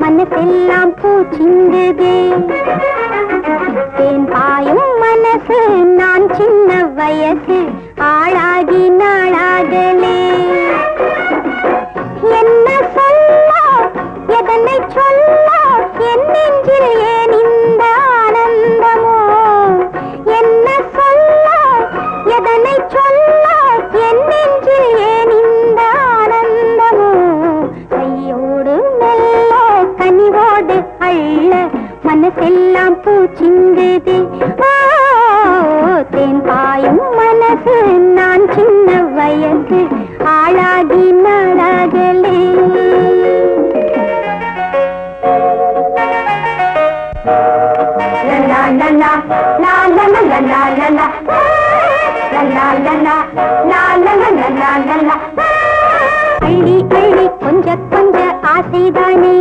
மனசெல்லாம் பூச்சிந்ததே தேன் பாயும் மனசு நான் சின்ன வயசு ஆளாகி நாளாகலே என்ன சொல்ல எதனை சொல்ல என் நெஞ்சில் ஏன் இந்த ஆனந்தமோ எதனை சொல்ல என் நெஞ்சில் ஏன் இந்த ஆனந்தமோ கையோடு மெல்ல கனிவோடு அள்ள மனசெல்லாம் பூச்சிங்குது தேன் பாயும் மனசு நான் சின்ன வயசு ஆளாகி நாளாகலே அள்ளி அள்ளி கொஞ்ச கொஞ்ச ஆசைதானே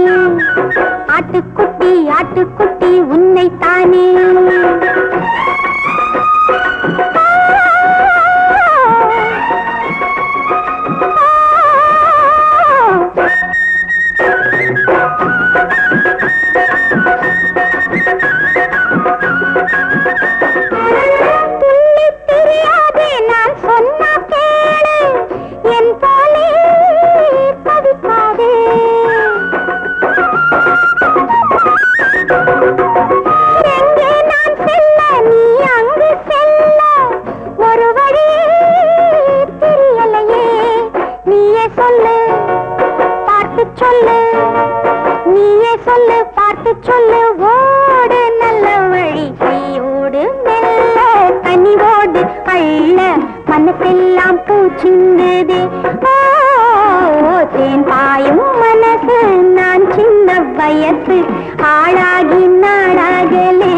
ஆட்டுக்குட்டி ஆட்டுக்குட்டி உன்னைத்தானே மனசெல்லாம் பூச்சிங்குதே தேன் பாயும் மனசு நான் சின்ன வயசு ஆளாகி நாளாகலே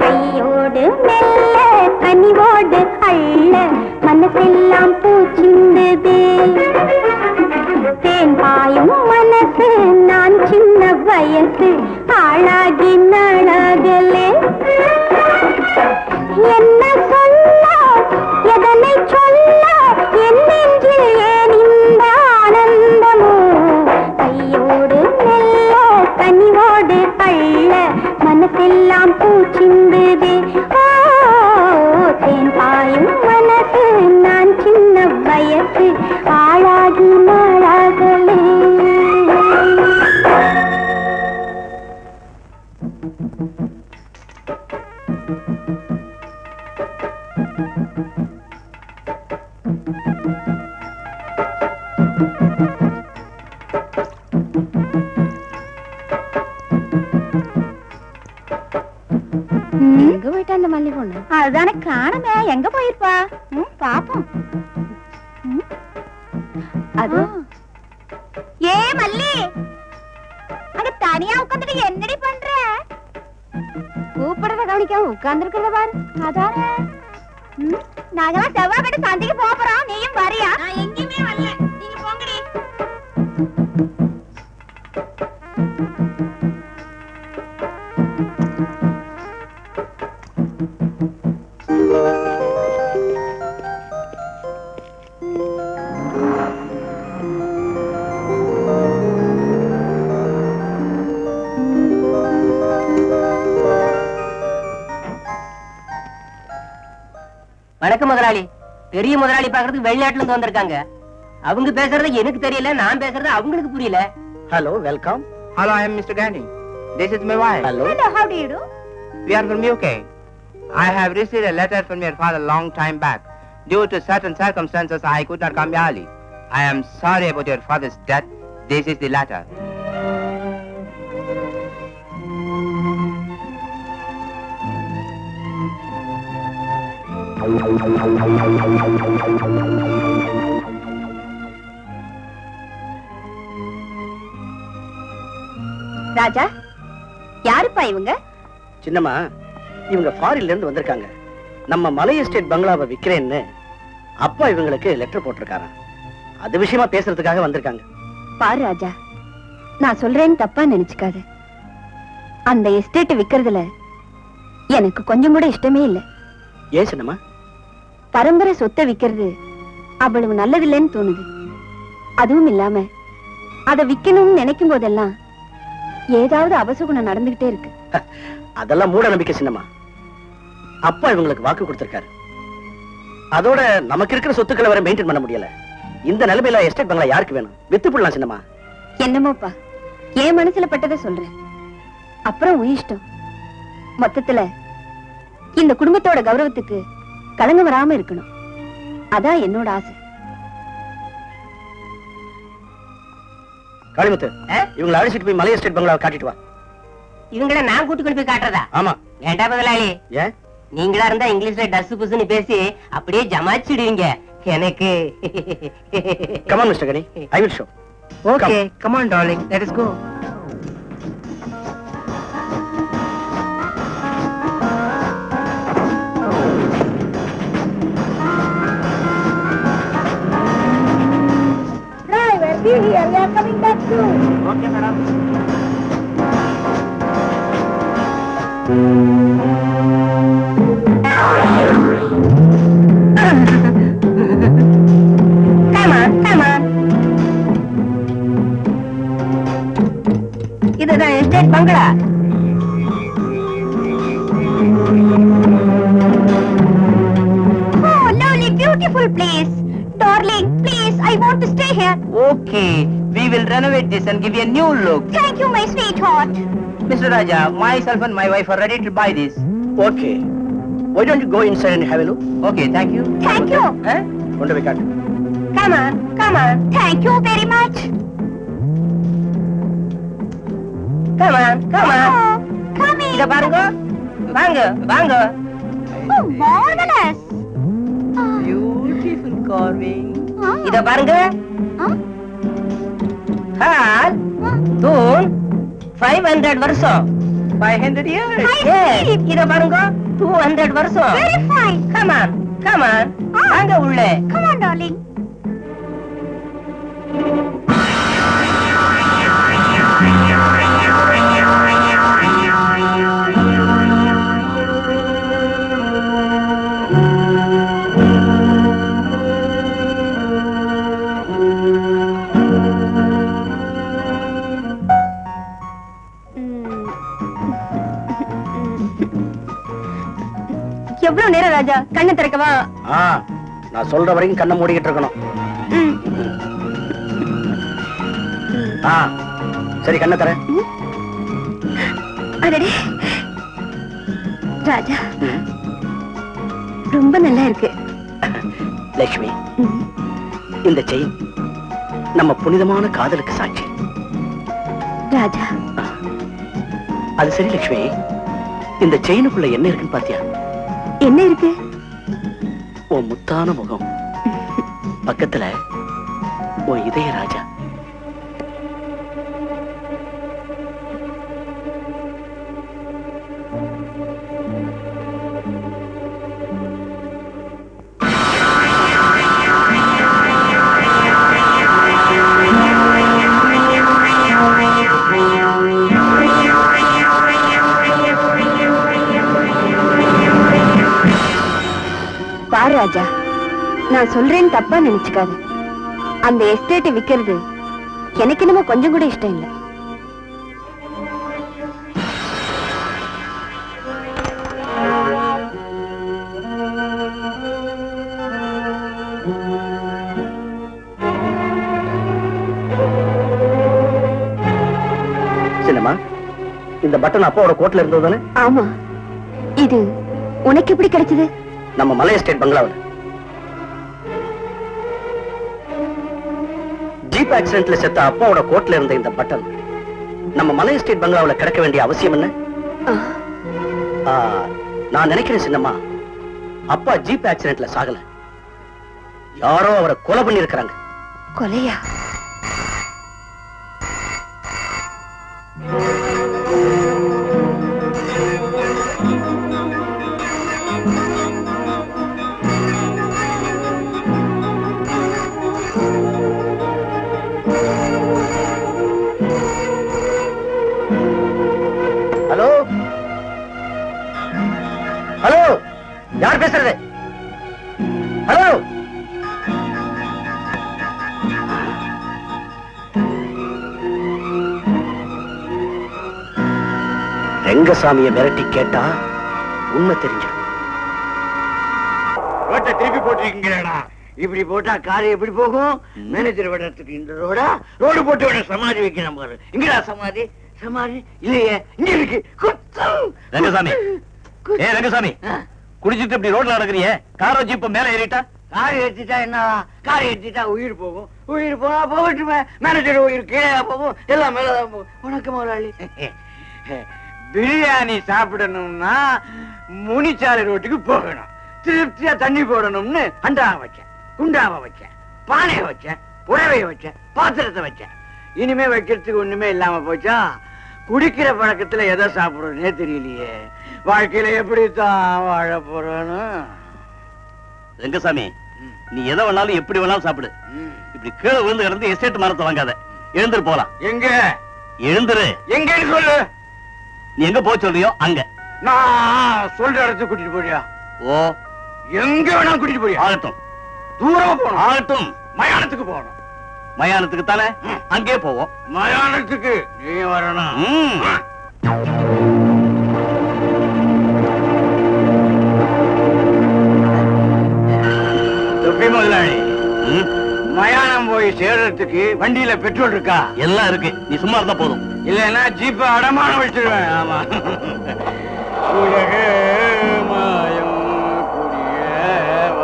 கையோடு மெல்ல கனிவோடு அள்ள மனசெல்லாம் பூச்சிந்தது தேன் பாயும் மனசு நான் சின்ன வயசு ஆளாகி நாளாகலே என்ன சொல்ல எதனை சொல்ல என் நெஞ்சில் ஏன் இந்த ஆனந்தமோ கையோடு மெல்ல கனிவோடு அள்ள மனசெல்லாம் பூச்சிந்தது தேன் பாயும் மனசு நான் சின்ன வயசு ஆளாகி நாளாகலே எங்க போயிட்டா அந்த மல்லி பொண்ணு அதுதானே காணுமே எங்க போயிருப்பா பாப்போம் அது ஏ மல்லி அங்க தனியா உட்காந்துட்டு என்னடி பண்ற கூப்பிடுறத கவனிக்காம உட்கார்ந்து இருக்கிறத பாரு அதானே நாங்கெல்லாம் செவ்வாய் கட்டு சந்தைக்கு போறோம் நீயும் வரியா நான் எங்கேயுமே வரல நீங்க போங்கடி வணக்கம் முதலாளி. பெரிய முதலாளி பாக்குறதுக்கு வெளிநாட்டுல இருந்து வந்திருக்காங்க. அவங்க பேசுறது எனக்கு தெரியல, நான் பேசுறது அவங்களுக்கு புரியல. Hello, welcome. Hello, I am Mr. Gandhi. This is my wife. Hello. How do you do? We are from UK. I have received a letter from your father long time back. Due to certain circumstances, I could not come early. I am sorry about your father's death. This is the letter. ராஜா, யாருப்பா இவங்க? சின்னம்மா, இவங்க ஃபாரின்ல இருந்து வந்திருக்காங்க. நம்ம மலை estate பங்களாவை விக்கிறேன்னு அப்பா இவங்களுக்கு லெட்டர் போட்டிருக்காராம். அது விஷயமா பேசுறதுக்காக வந்திருக்காங்க. பாரு ராஜா, நான் சொல்றேன்னு தப்பா நினைச்சுக்காத. அந்த எஸ்டேட் விக்கிறதுல எனக்கு கொஞ்சம் கூட இஷ்டமே இல்லை. ஏன் சின்னம்மா? பரம்பரை சொத்தை விக்கிறது அவ்வளவு நல்லதில்லைன்னு தோணுது. அதுவும் இல்லாம அதை விக்கணும்னு நினைக்கும் போதெல்லாம் ஏதாவது அபசகுணம் நடந்துகிட்டே இருக்கு. அதெல்லாம் மூட நம்பிக்கை சின்னம்மா. அப்பா இவங்களுக்கு வாக்கு கொடுத்திருக்காரு. அதோட நமக்கு இருக்கிற சொத்துக்களை வர மெயின்டைன் பண்ண முடியல. இந்த நிலைமையில எஸ்டேட் பங்களா யாருக்கு வேணும்? வித்து போடலாம் சின்னம்மா. என்னமோப்பா, என் மனசுல பட்டதை சொல்றேன். அப்புறம் உன் இஷ்டம். மொத்தத்துல இந்த குடும்பத்தோட கௌரவத்துக்கு களங்கம் வராம இருக்கணும். அதான் என்னோட ஆசை. காளிமுத்து, இவங்களை அழைச்சிட்டு போய் மலை எஸ்டேட் பங்களாவை காட்டிட்டு வா. இவங்கள நான் கூட்டி கொண்டு போய் காட்டுறதா? ஆமா. வேண்டாம் முதலாளி. ஏன்? நீங்களா இருந்தா இங்கிலீஷ்ல டஸ் புஸ்னு பேசி அப்படியே ஜமாச்சிடுவீங்க. எனக்கு Come on, Mr. Gani. I will show. Okay, come on darling, let us go. Driver, be here. We are coming back soon. Okay, madam. Come on, come on. இதுதான் எஸ்டேட் பங்களா. Oh, lovely, beautiful place. Darling, please, I want to stay here. Okay, we will renovate this and give you a new look. Thank you, my sweetheart. Mr. Raja, myself and my wife are ready to buy this. Okay. Why don't you go inside and have a look? Okay, thank you. Thank you. கொண்டு போய் காட்டு. Come on, come on. Thank you very much. Come on, come on. Oh, coming. இத பாருங்க. வாங்க, வாங்க. Oh, marvelous. Beautiful carving. Ah. இத பாருங்க. Ah. Hall, தூண், 500 வருஷம். 500 years. I Yes. see. இத பாருங்க. 200 வருஷம். Very fine. Come on, come on. Ah. வாங்க உள்ளே. Come on, darling. எவ்வளவு நேரம் ராஜா? கண்ணை திறக்கவா? நான் சொல்ற வரைக்கும் கண்ணை மூடிக்கிட்டு இருக்கணும். சரி, கண்ணை தர. அடடே ராஜா, ரொம்ப நல்லா இருக்கு. லட்சுமி, இந்த செயின் நம்ம புனிதமான காதலுக்கு சாட்சி. ராஜா, அது சரி லட்சுமி, இந்த செயினுக்குள்ள என்ன இருக்குன்னு பாத்தியா? என்ன இருக்கு? உன் முத்தான முகம், பக்கத்துல உன் இதய ராஜா. பாரு ராஜா, நான் சொல்றேன்னு தப்பா நினைச்சுக்காத. அந்த எஸ்டேட்டை விக்கிறது எனக்கு என்னமோ கொஞ்சம் கூட இஷ்டம் இல்லை. சின்னம்மா, இந்த பட்டன் அப்பாவோட கோட்ல இருந்தது தானே? ஆமா. இது உனக்கு எப்படி கிடைச்சது? நம்ம மலை எஸ்டேட் பங்களாவில் ஜீப் ஆக்சிடென்ட்ல செத்த அப்பாவோட கோட்ல இருந்த இந்த பட்டன் நம்ம மலை எஸ்டேட் பங்களாவில் கிடக்க வேண்டிய அவசியம் என்ன? நான் நினைக்கிறேன் சின்னம்மா, அப்பா ஜீப் ஆக்சிடென்ட்ல சாகல, யாரோ அவரை கொலை பண்ணி இருக்கிறாங்க. கொலையா? ரெங்கசாமியை விரட்டி கேட்டா உண்மை தெரிஞ்சிடும். ரோட்டை திருப்பி போட்டிருக்கீங்களா? இப்படி போட்டா காரை எப்படி போகும்? மேனேஜர் விடத்துக்கு இந்த ரோடு போட்டு விட சமாதி வைக்கணும் பாரு. இங்கடா சமாதி? சமாதி இல்லையே, இங்க இருக்கு. ரங்கசாமி, ஏ ரங்கசாமி, குடிச்சிட்டு இப்படி ரோட்ல நடக்கிறிய? காரை ஜீப்ப மேல ஏறிட்டா? காரை ஏற்றிட்டா என்ன? காரை ஏற்றிட்டா உயிர் போகும். உயிர் போனா போகட்டுமே. மேனேஜர் உயிர் கீழே போகும், எல்லாம் மேலதான் போகும். வணக்கம் முதலாளி. பிரியாணி சாப்பிடணும்னா முனிச்சாலை ரோட்டுக்கு போகணும். திருப்தியா தண்ணி போடணும்னு அண்டாவை வச்சேன், குண்டாவை வச்சேன், பானையை வச்சேன், புடவையை வச்சேன், பாத்திரத்தை வச்சேன். இனிமே வைக்கிறதுக்கு ஒண்ணுமே இல்லாம போச்சா? குடிக்கிற பழக்கத்துல எதை சாப்பிடுறதுனே தெரியலையே. வாழ்க்கையில எப்படித்தான் வாழ போறேன்னு. ரங்கசாமி, நீ எதை வேணாலும் எப்படி வேணாலும் சாப்பிடு. இப்படி கீழே விழுந்து கிடந்து எஸ்டேட் மரத்தை வாங்காத. எழுந்துரு போலாம். எங்க? எழுந்துரு. எங்கன்னு சொல்லு. நீ எங்க போய் சொல்றியோ அங்க. நான் சொல்ற இடத்துக்கு கூட்டிட்டு போறியா? ஓ, எங்க வேணா கூட்டிட்டு போறியா? ஆகட்டும். தூரமா போகணும். ஆகட்டும். மயானத்துக்கு போகணும். மயானத்துக்கு தானே? அங்கே போவோம். மயானத்துக்கு நீ வரணும். முதலாளி, மயானம் போய் சேர்றதுக்கு வண்டியில பெட்ரோல் இருக்கா? எல்லாம் இருக்கு. நீ சும்மா இருந்தா போதும். இல்லைன்னா ஜீப்ப அடமானம் வச்சிருவேன். ஆமா. உலக மாயம் கூடிய வாழ்வு.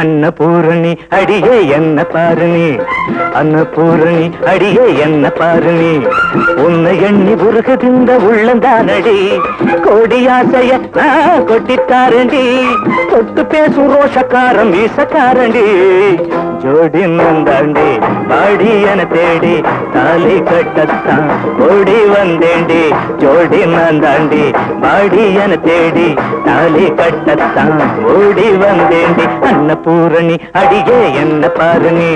அன்னபூரணி அடியே என்ன பாருனி, அன்னபூரணி அடியே என்ன பாருனி, உன்னை எண்ணி உருகுதிந்த உள்ளந்தானடி, கோடியாசைய கொட்டித்தாரண்டி, தொட்டு பேசும் ரோஷக்காரம் வீசக்காரண்டி, ஜோடி நந்தாண்டி பாடி என தேடி தாலி கட்டத்தான் ஓடி வந்தேண்டி, ஜோடி நந்தாண்டி பாடி என தேடி தாலி கட்டத்தான் ஓடி வந்தேண்டி, அன்னபூரணி அடியே என்ன பாருனி,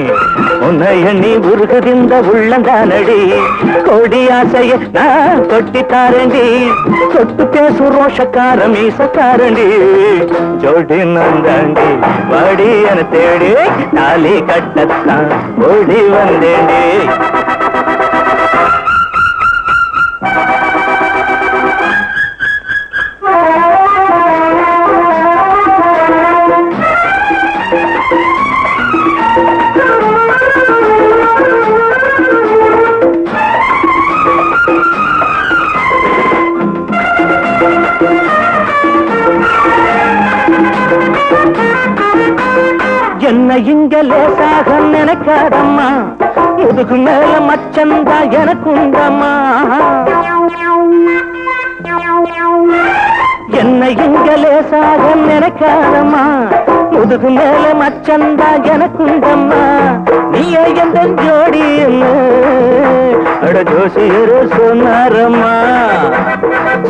உன்னை எண்ணி உருகுதிந்த உள்ளந்தானடி, கோடி ஆசைய நான் கொட்டித்தாரண்டி, தொட்டு பேசும் ரோஷக்காரம் மீசக்காரண்டி, ஜோடி நந்தாண்டி பாடி என தேடி தாலி கட்டத்தான் ஓடி வந்தேண்டி. என்ன இங்க லேசாக நினைக்காதம்மா, முதுகு மேல மச்சந்தா எனக்குண்டம்மா, என்ன இங்க லேசாக நினைக்காதம்மா, முதுகு மேல மச்சந்தா எனக்குண்டம்மா, நீயே எந்த ஜோடி அட ஜோசியரு சொன்னாரம்மா,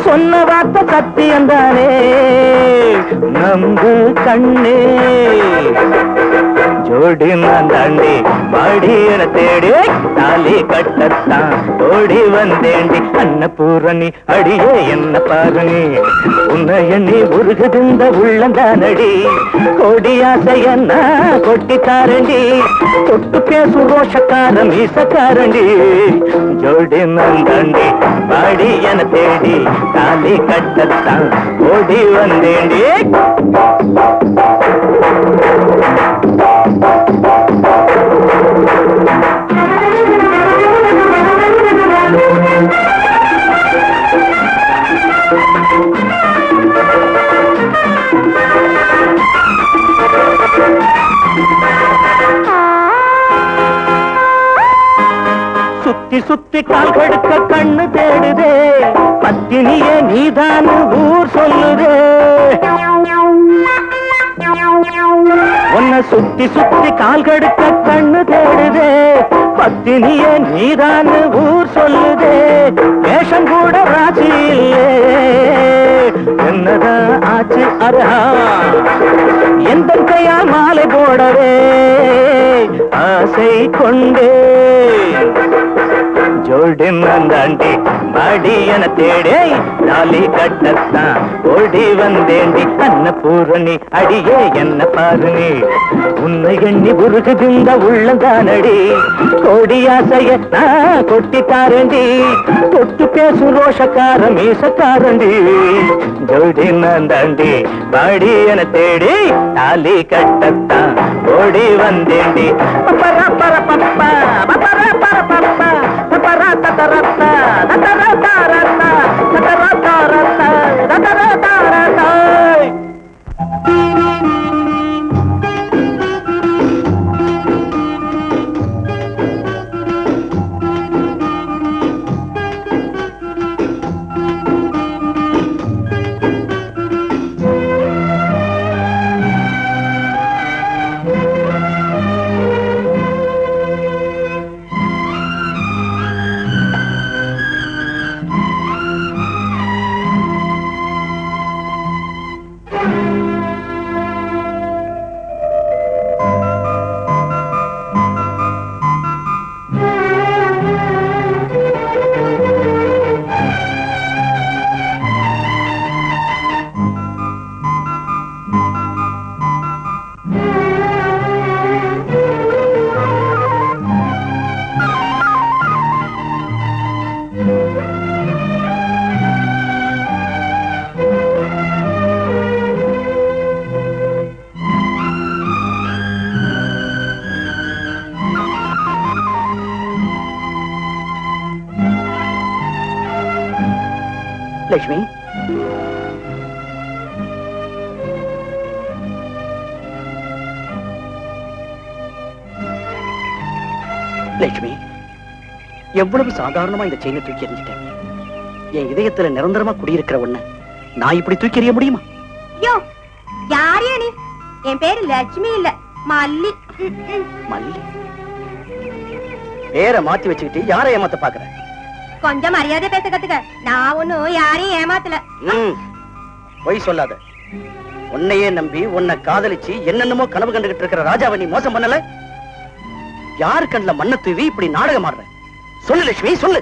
சொன்ன வார்த்தை சத்தியந்தானே நம்பு கண்ணே, ஜோடி நான் தாண்டி பாடி என தேடி தாலி கட்டத்தான் ஓடி வந்தேண்டி அன்னபூரணி அடியே என்ன பாருனி உன்னை எண்ணி உருகுதிந்த உள்ளந்தானடி கோடி ஆசையன்ன கொட்டி தாரண்டி தொட்டு பேசு ரோஷக்கார மீசக்காரண்டி ஜோடி நான் தாண்டி பாடி என தேடி தாலி கட்டத்தான் ஓடி வந்தேண்டி சுத்தி சுத்தி கால் கடுக்க கண்ணு தேடுதே பத்தினியே நீதான் ஊர் சொல்லுதே உன்னை சுத்தி சுத்தி கால் கடுக்க கண்ணு தேடுதே பத்தினியே நீதான் ஊர் சொல்லுதே வேஷம் கூட ராசி இல்லே என்னதான் ஆச்சு அரஹா எந்த கையால் மாலை போடவே ஆசை கொண்டே ஜோடி நந்தாண்டி பாடி என தேடே தாலி கட்டத்தான் ஓடி வந்தேண்டி அன்னபூரணி அடியே என்ன பாருனி உன்னை எண்ணி உருகுதிந்த உள்ளந்தானடி கோடி ஆசைய நான் கொட்டித்தாரண்டி தொட்டு பேசு ரோஷக்கார மீசக்காரண்டி ஜோடி நந்தாண்டி பாடி என தேடி தாலி கட்டத்தான் ஓடி வந்தேண்டி பப்பர பர பப்பா பப்பர பர பப்பா லட்சுமி லட்சுமி எவ்வளவு சாதாரணமா இந்த செயினை தூக்கி எறிஞ்சிட்டேன் என் இதயத்துல நிரந்தரமா குடியிருக்கிற ஒண்ணு நான் இப்படி தூக்கி எறிய முடியுமா யோ யாரே நீ என் பேரு லட்சுமி இல்ல மல்லி மல்லி பேரை மாத்தி வச்சுக்கிட்டு யாரை ஏமாத்த பாக்குற கொஞ்சம் மரியாதை பேச கத்துக்க நான் ஒண்ணும் யாரையும் ஏமாத்தல பொய் சொல்லாத உன்னையே நம்பி உன்னை காதலிச்சு என்னென்னமோ கனவு கண்டுகிட்டு இருக்கிற ராஜாவை நீ மோசம் பண்ணல யாரு கண்ணுல மண்ணை தூவி இப்படி நாடகம் ஆடுற சொல்லு லட்சுமி சொல்லு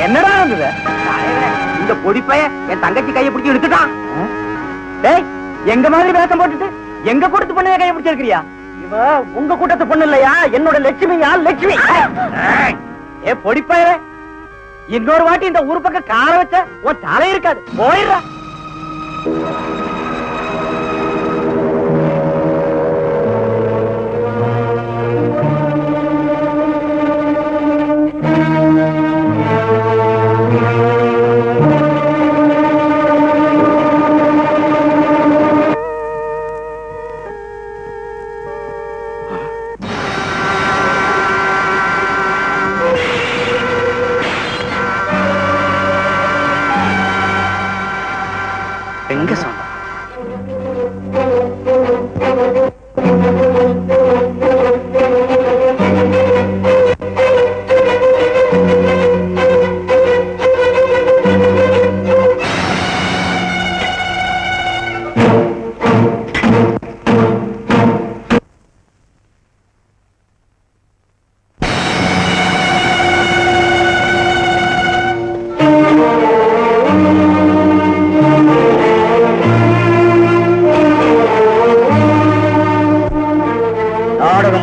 என்னடா இருந்தது இந்த பொடிப்பைய என் தங்கச்சி கையை பிடிச்சி எடுத்துட்டான். டேய், எங்க மாதிரி வேஷம் போட்டுட்டு எங்க கூட்டத்து பொண்ணைய கையை பிடிச்சிருக்கிறியா? இவ உங்க கூட்டத்து பொண்ணு இல்லையா, என்னோட லட்சுமியா லட்சுமி. ஏ பொடிப்பைய, இன்னொரு வாட்டி இந்த ஊர் பக்கம் கார வச்ச உன் தலை இருக்காது, போயிடுறா. எங்க சொன்ன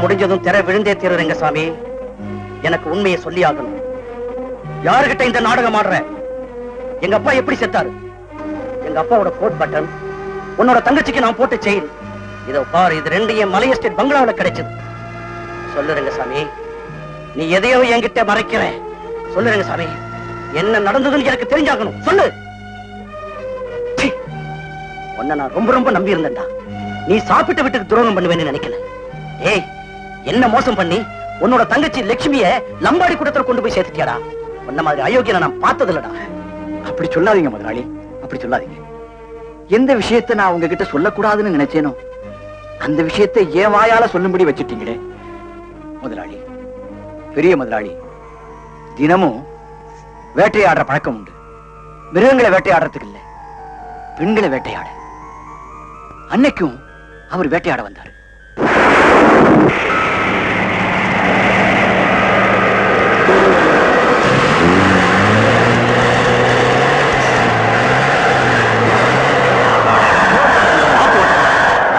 முடிஞ்சதும் திரை விழுந்தே தீர ரங்கசாமி. எனக்கு உண்மையை சொல்லி ஆகணும். யாருகிட்ட இந்த நாடகம் ஆடுற? எங்க அப்பா எப்படி செத்தாரு? எங்க அப்பாவோட கோட் பட்டன், உன்னோட தங்கச்சிக்கு நான் போட்ட செயின், இதோ பாரு, இது ரெண்டையும் மலை எஸ்டேட் பங்களாவில் கிடைச்சது. சொல்லு ரங்கசாமி, நீ எதையோ என்கிட்ட மறைக்கிற. சொல்லு ரங்கசாமி, என்ன நடந்ததுன்னு எனக்கு தெரிஞ்சாகணும். சொல்லு. உன்னை நான் ரொம்ப ரொம்ப நம்பி இருந்தேன்டா. நீ சாப்பிட்ட வீட்டுக்கு துரோகம் பண்ணுவேன்னு நினைக்கல. ஏய், என்ன மோசம் பண்ணி உன்னோட தங்கச்சி லட்சுமிய லம்பாடி கூட்டத்துல கொண்டு போய் சேர்த்துட்டியாடா. உன்ன மாதிரி அயோக்கியனை நான் பார்த்தது இல்லடா. அப்படி சொல்லாதீங்க முதலாளி, அப்படி சொல்லாதீங்க. எந்த விஷயத்தை நான் உங்ககிட்ட சொல்லக்கூடாதுன்னு நினைச்சேனோ அந்த விஷயத்தை என் வாயால சொல்லும்படி வச்சுட்டீங்களே முதலாளி. பெரிய முதலாளி தினமும் வேட்டையாடுற பழக்கம் உண்டு. மிருகங்களை வேட்டையாடுறதுக்கு இல்ல, பெண்களை வேட்டையாட. அன்னைக்கும் அவர் வேட்டையாட வந்தார்.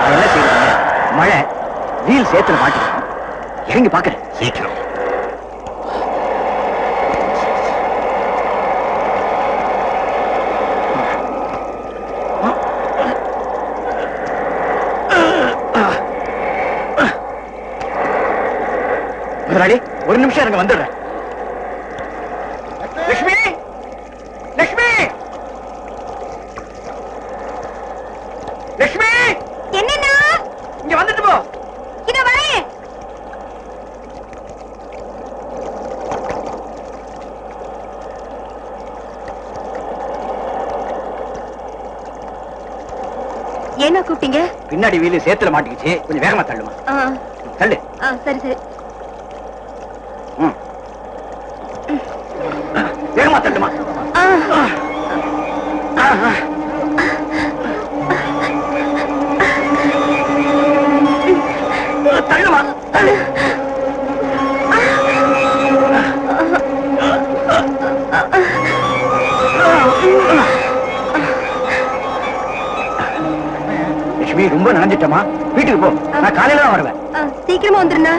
என்ன செய்யறீங்க? மழை வீல் சேத்துல மாட்டி இறங்கி பாக்குறேன். சீக்கிரம். முதலாளி, ஒரு நிமிஷம் எனக்கு வந்துடுறேன். லட்சுமி, லட்சுமி, லட்சுமி, என்னன்னா இங்க வந்துட்டு போ. இத வரேன். என்ன கூப்பிட்டீங்க? பின்னாடி வீலு சேத்துல மாட்டிக்கிச்சு, கொஞ்சம் வேகமா தள்ளுமா. தள்ளு. சரி சரி. வேகமா தள்ளுமா. தள்ளுமா, தள்ளு. லட்சுமி, ரொம்ப நனைஞ்சிட்டமா, வீட்டுக்கு போ. நான் காலையில தான் வருவேன். சீக்கிரமா வந்துருண்ணா.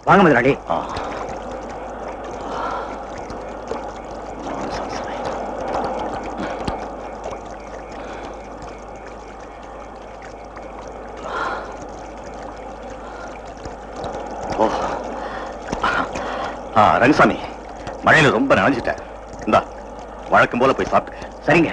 வாங்க முதலாளி. ரங்கசாமி, மழையில ரொம்ப நனைஞ்சிட்டேன். இந்தா வழக்கம் போல போய் சாப்பிட்டு. சரிங்க.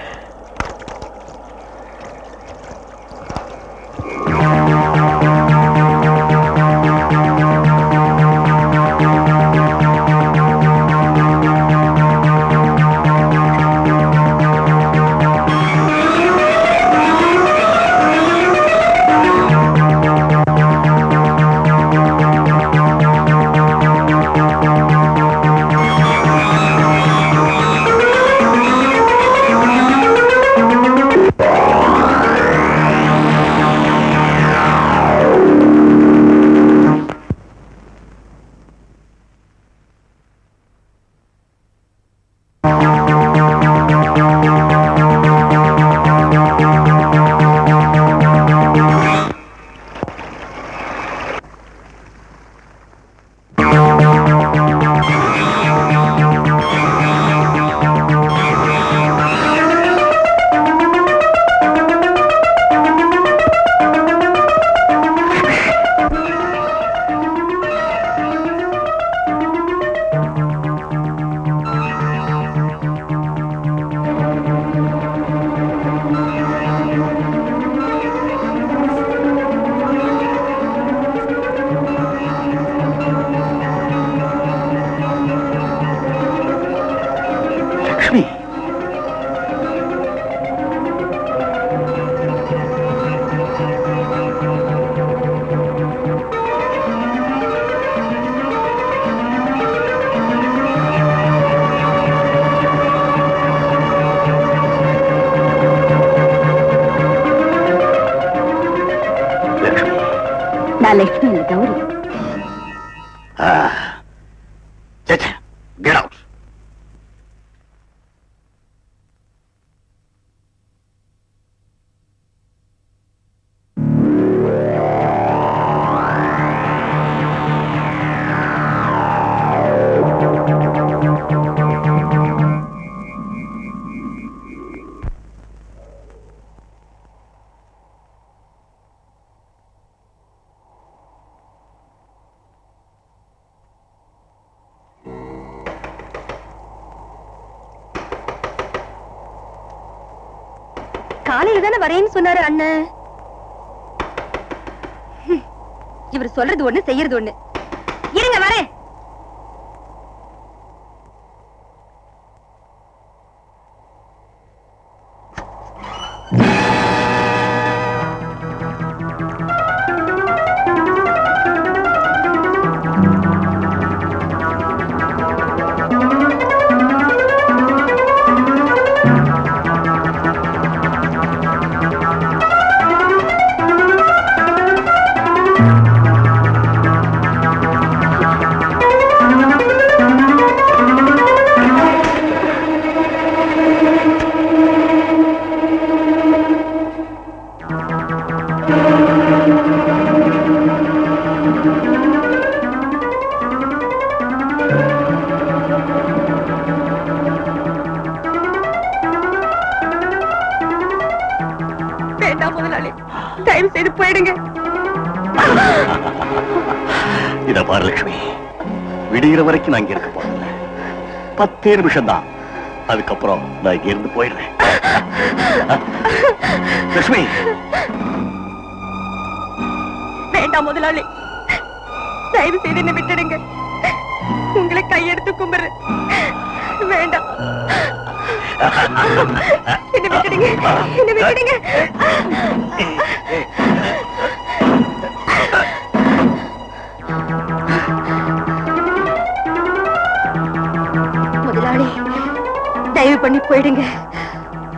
நான் லட்சுமி இல்ல கௌரி. Get out. காலையில தானே வரேன்னு சொன்னாரு அண்ணன். இவர் சொல்றது ஒண்ணு செய்யறது ஒண்ணு. இருங்க வரேன். தயவு செய்து போயிடுங்க. இத பாரு லட்சுமி, விடிகிற வரைக்கும் நான் இங்க இருக்க போறதில்ல. 10 நிமிஷம் தான். அதுக்கப்புறம் நான் இங்க இருந்து போயிடுறேன். லட்சுமி, வேண்டாம் முதலாளி, தயவு செய்து என்ன விட்டுடுங்க. உங்களை கையெடுத்து கும்பிடுறேன். வேண்டாம், என்ன விட்டுடுங்க, என்ன விட்டுடுங்க. முதலாளி, தயவு பண்ணி போயிடுங்க.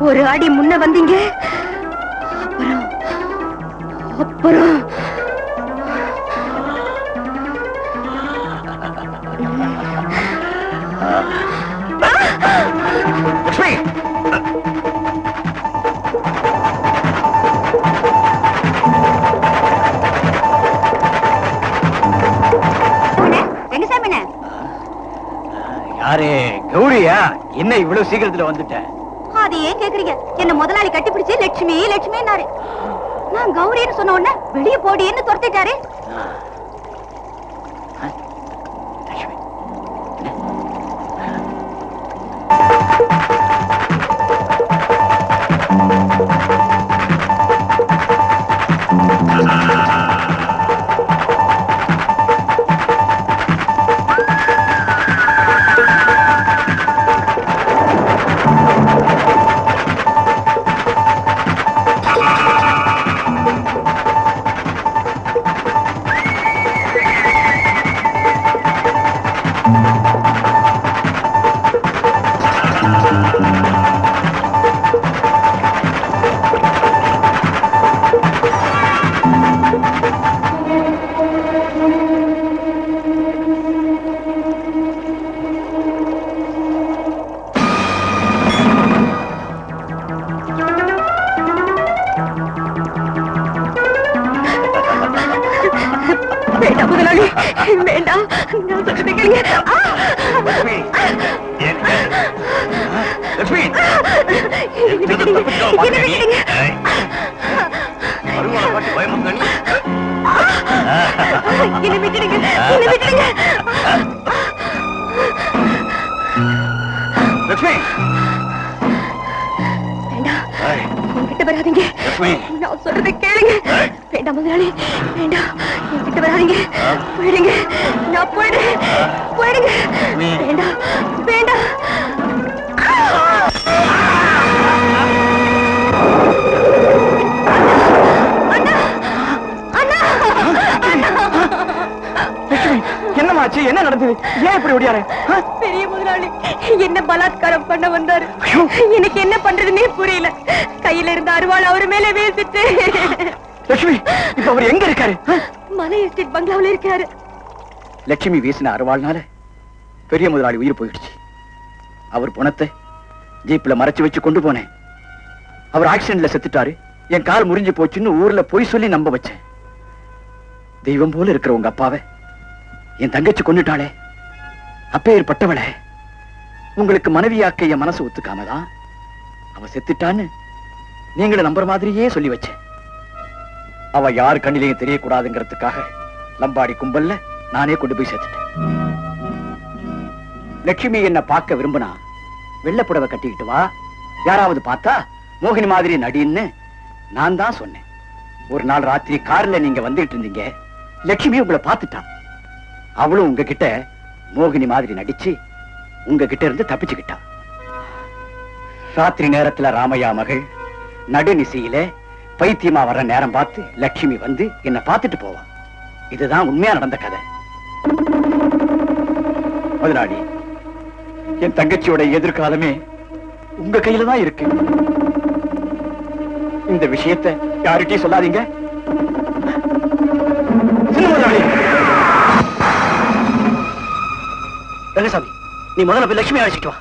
ஒரு அடி முன்ன வந்தீங்க, அப்புறம் லட்சுமி, யாரே கௌரியா? என்ன இவ்வளவு சீக்கிரத்துல வந்துட்ட? அது ஏன் கேக்குறீங்க? என்ன முதலாளி கட்டிப்பிடிச்சு லட்சுமி லட்சுமின்னாரு. நான் கௌரின்னு சொன்ன உடனே வெளியே போடின்னு துரத்திட்டாரு. வேண்டாம், நான் சொல்றதை கேளுங்க. என்ன விட்டுடுங்க, என்ன விட்டுடுங்க. என்கிட்ட வராதீங்க, நான் சொல்றதை கேளுங்க. வேண்டாம் முதலாளி, வேண்டாம், என்கிட்ட வராதீங்க. போயிடுங்க, நான் போயிடுறேன், போயிடுங்க. வேண்டாம், வேண்டாம். என்னமாச்சு? என்ன நடந்தது? ஏன் இப்படி ஓடியாரு? பெரிய முதலாளி என்ன பலாத்காரம் பண்ண வந்தாரு. எனக்கு என்ன பண்றதுன்னே புரியல. கையில இருந்த அருவாள் அவரு மேல வீசிட்டு. லட்சுமி, இப்ப அவர் எங்க இருக்காரு? மலை எஸ்டேட் பங்களாவில் இருக்காரு. லட்சுமி வீசின அருவாள்னால பெரிய முதலாளி உயிர் போயிடுச்சு. அவர் பணத்தை ஜீப்ல மறைச்சு வச்சு கொண்டு போனேன். அவர் ஆக்சிடென்ட்ல செத்துட்டாரு. என் கால் முறிஞ்சு போச்சுன்னு ஊர்ல போய் சொல்லி நம்ப வச்சேன். தெய்வம் போல இருக்கிற உங்க அப்பாவை என் தங்கச்சி கொண்டுட்டாளே, அப்பேற்பட்டவளை உங்களுக்கு மனைவியாக்க என் மனசு ஒத்துக்காமதான் அவ செத்துட்டான்னு நீங்கள நம்புற மாதிரியே சொல்லி வச்சேன். அவ யார் கண்ணிலையும் தெரியக்கூடாதுங்கிறதுக்காக லம்பாடி கும்பல்ல நானே கொண்டு போய் சேர்த்துட்டேன். லட்சுமி என்ன பார்க்க விரும்பினா வெள்ளப்புடவை கட்டிக்கிட்டு வா, யாராவது பார்த்தா மோகினி மாதிரி நடின்னு நான் தான் சொன்னேன். ஒரு நாள் ராத்திரி கார்ல நீங்க வந்துட்டு இருந்தீங்க. லட்சுமி உங்களை பார்த்துட்டான். அவளும் உங்ககிட்ட மோகினி மாதிரி நடிச்சு உங்ககிட்ட இருந்து தப்பிச்சுக்கிட்டா. ராத்திரி நேரத்துல ராமையா மகள் நடுநிசையில பைத்தியமா வர்ற நேரம் பார்த்து லட்சுமி வந்து என்ன பார்த்துட்டு போவா. இதுதான் உண்மையா நடந்த கதை. முதலாளி, என் தங்கச்சியோட எதிர்காலமே உங்க கையில தான் இருக்கு. இந்த விஷயத்தை யாருக்கிட்டையும் சொல்லாதீங்க. முதலாளி, ரங்கசாமி, நீ முதல்ல போய் லட்சுமி அழைச்சிட்டு வா.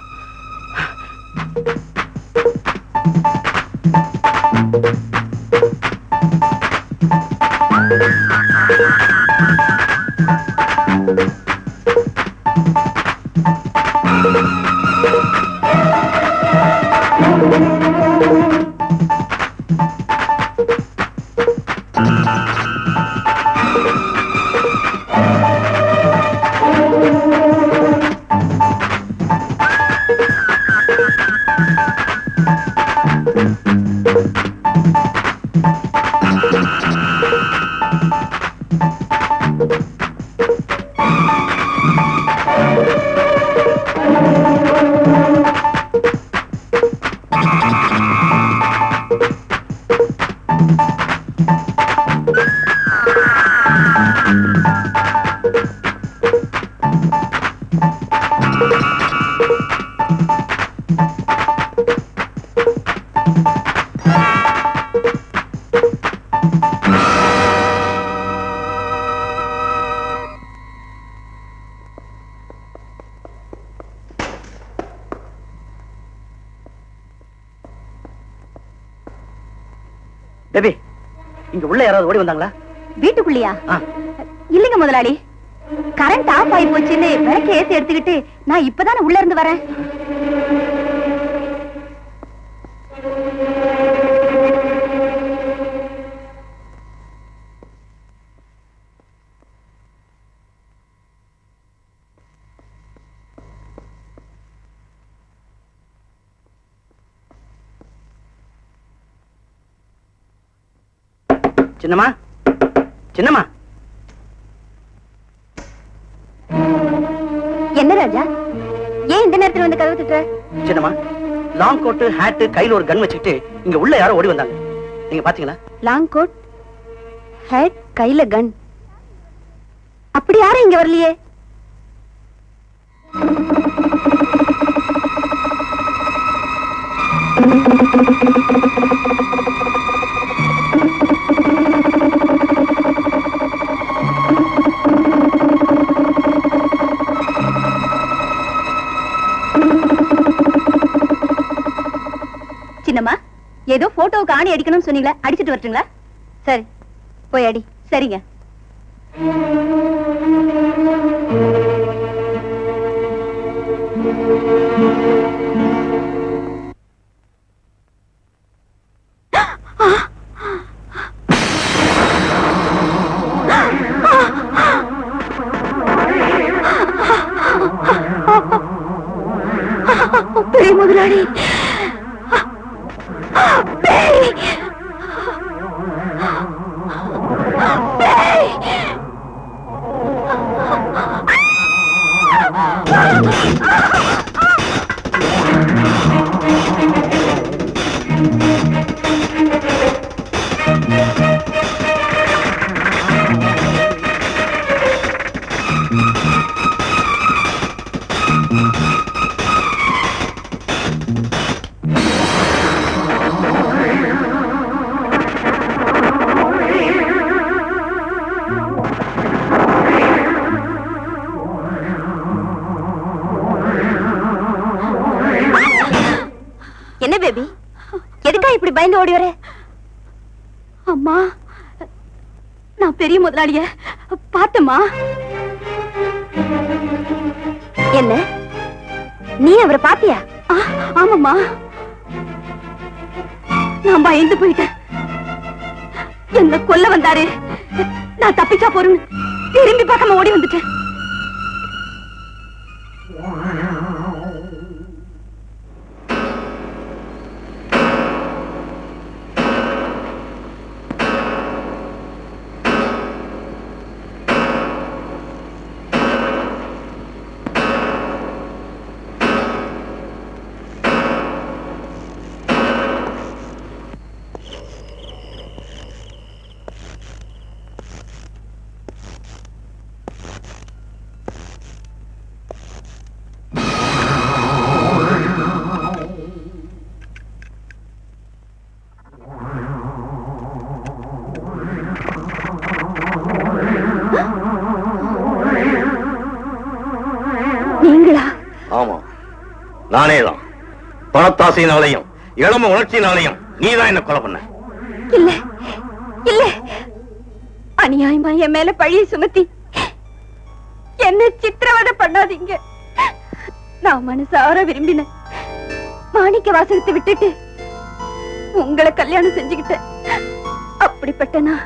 இங்க உள்ள யாராவது ஓடி வந்தாங்களா? வீட்டுக்குள்ளையா? இல்லைங்க முதலாளி. கரண்ட் ஆஃப் ஆகி போச்சுன்னு விளக்கு ஏத்தி எடுத்துக்கிட்டு நான் இப்பதானே உள்ள இருந்து வரேன். சின்னம்மா, சின்னம்மா. என்ன ராஜா, ஏன் இந்த நேரத்துல வந்து கதவு தட்டுற? சின்னம்மா, லாங் கோட், ஹேட், கையில ஒரு கன் வச்சுக்கிட்டு இங்க உள்ள யாரோ ஓடி வந்தாங்க. நீங்க பாத்தீங்களா? லாங் கோட், ஹேட், கையில கன். அப்படி யாரும் இங்க வரலையே. சின்னம்மா, ஏதோ போட்டோவுக்கு ஆணி அடிக்கணும்னு சொன்னீங்களா? அடிச்சிட்டு வரட்டுங்களா? சரி, போய் அடி. சரிங்க. பெரிய முதலாளி, என்ன பேபி, எதுக்கா இப்படி பயந்து ஓடி வர? அம்மா, நான் பெரிய முதலாளிய பார்த்தம்மா. என்ன, நீ அவரை பாத்தியா? ஆமாம்மா, நான் பயந்து போயிட்டேன். என்ன கொல்ல வந்தாரு, நான் தப்பிச்சா போறேன்னு திரும்பி பார்க்காம ஓடி வந்துட்டேன். ஆமா, நானேதான். பணத்தாசையினாலையும் இளம உணர்ச்சியினாலையும் நீதான் என்ன கொலை பண்ண. இல்ல இல்ல, அநியாயமா என் மேல பழியை சுமத்தி என்ன சித்திரவதை பண்ணாதீங்க. நான் மனசார விரும்பின மாணிக்க வாசகத்தை விட்டுட்டு உங்களை கல்யாணம் செஞ்சுக்கிட்டேன். அப்படிப்பட்ட நான்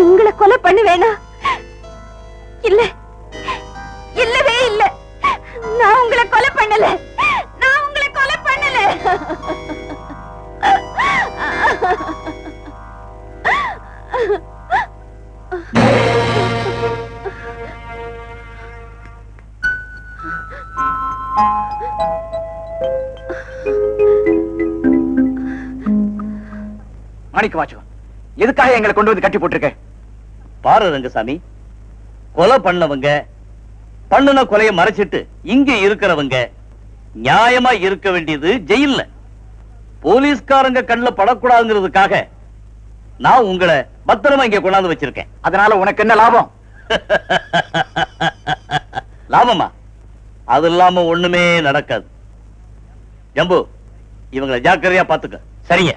உங்களை கொலை பண்ணுவேனா? இல்ல, இல்லவே இல்ல. நான் உங்களை கொலை பண்ணல, நான் உங்களை கொலை பண்ணல. மாணிக்க வாசகம், எதுக்காக எங்களை கொண்டு வந்து கட்டி போட்டிருக்க? பாரு ரங்கசாமி, கொலை பண்ணவங்க பண்ணுன கொலையை மறைச்சிட்டு இங்க இருக்கிறவங்க நியாயமா இருக்க வேண்டியது ஜெயில்ல. போலீஸ்காரங்க கண்ணுல படக்கூடாதுங்கிறதுக்காக நான் உங்களை பத்திரமா இங்க கொண்டாந்து வச்சிருக்கேன். அதனால உனக்கு என்ன லாபம்? லாபமா? அது இல்லாம ஒண்ணுமே நடக்காது. ஜம்பு, இவங்களை ஜாக்கிரதையா பாத்துக்க. சரிங்க.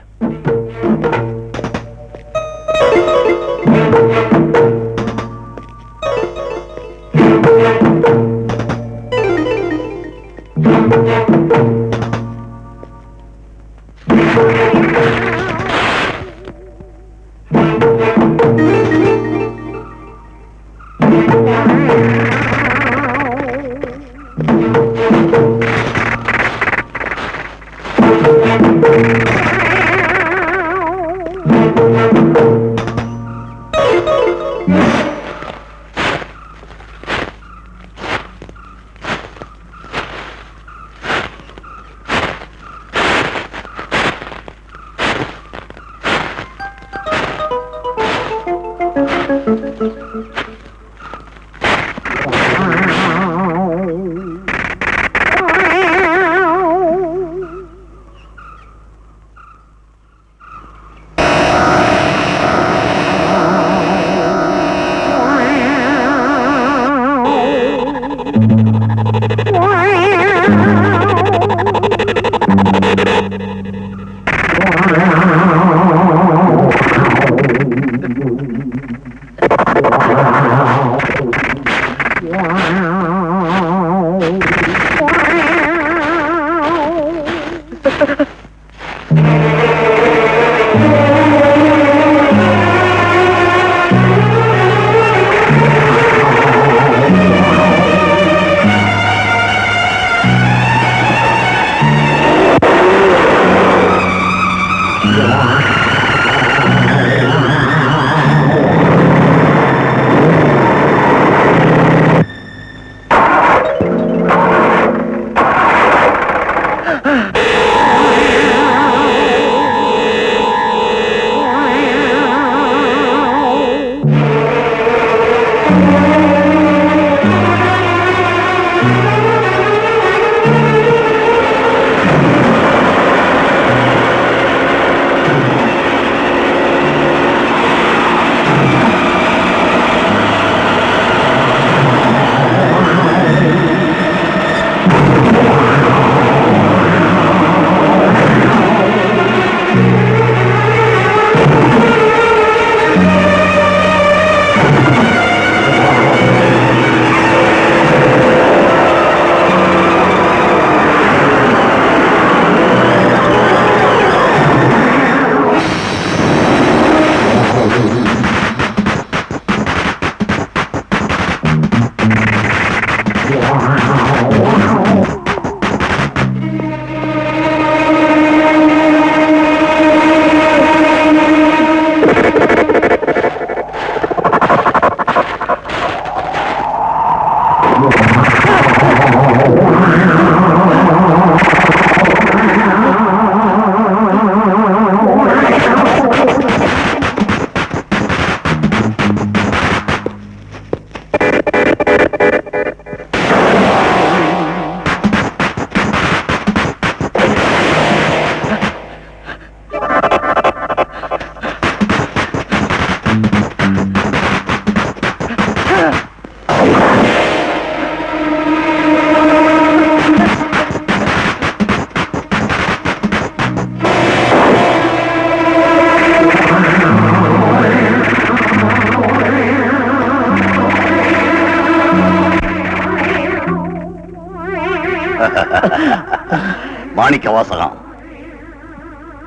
மாணிக்க வாசகம்,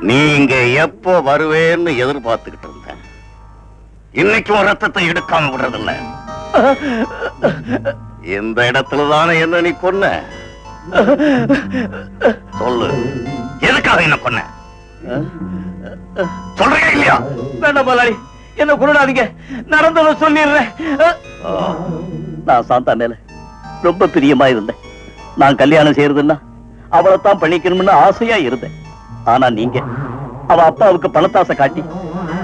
நீ இங்க எப்போ வருவேன்னு எதிர்பார்த்துக்கிட்டு இருந்தேன். இன்னைக்கும் ரத்தத்தை எடுக்காம விடுறதில்ல. இந்த இடத்துலதானே என்ன நீ கொன்ன? சொல்லு, எதுக்காக என்ன கொன்ன? சொல்றியா இல்லையா? வேண்டாம் முதலாளி, என்ன கொண்டாதீங்க, நடந்ததை சொல்லிடுறேன். நான் சாந்தா மேல ரொம்ப பிரியமா இருந்தேன். நான் கல்யாணம் செய்யறதுன்னா அவளைத்தான் பண்ணிக்கணும்னு ஆசையா இருந்தேன். ஆனா நீங்க அவ அப்பாவுக்கு பணத்தாசை காட்டி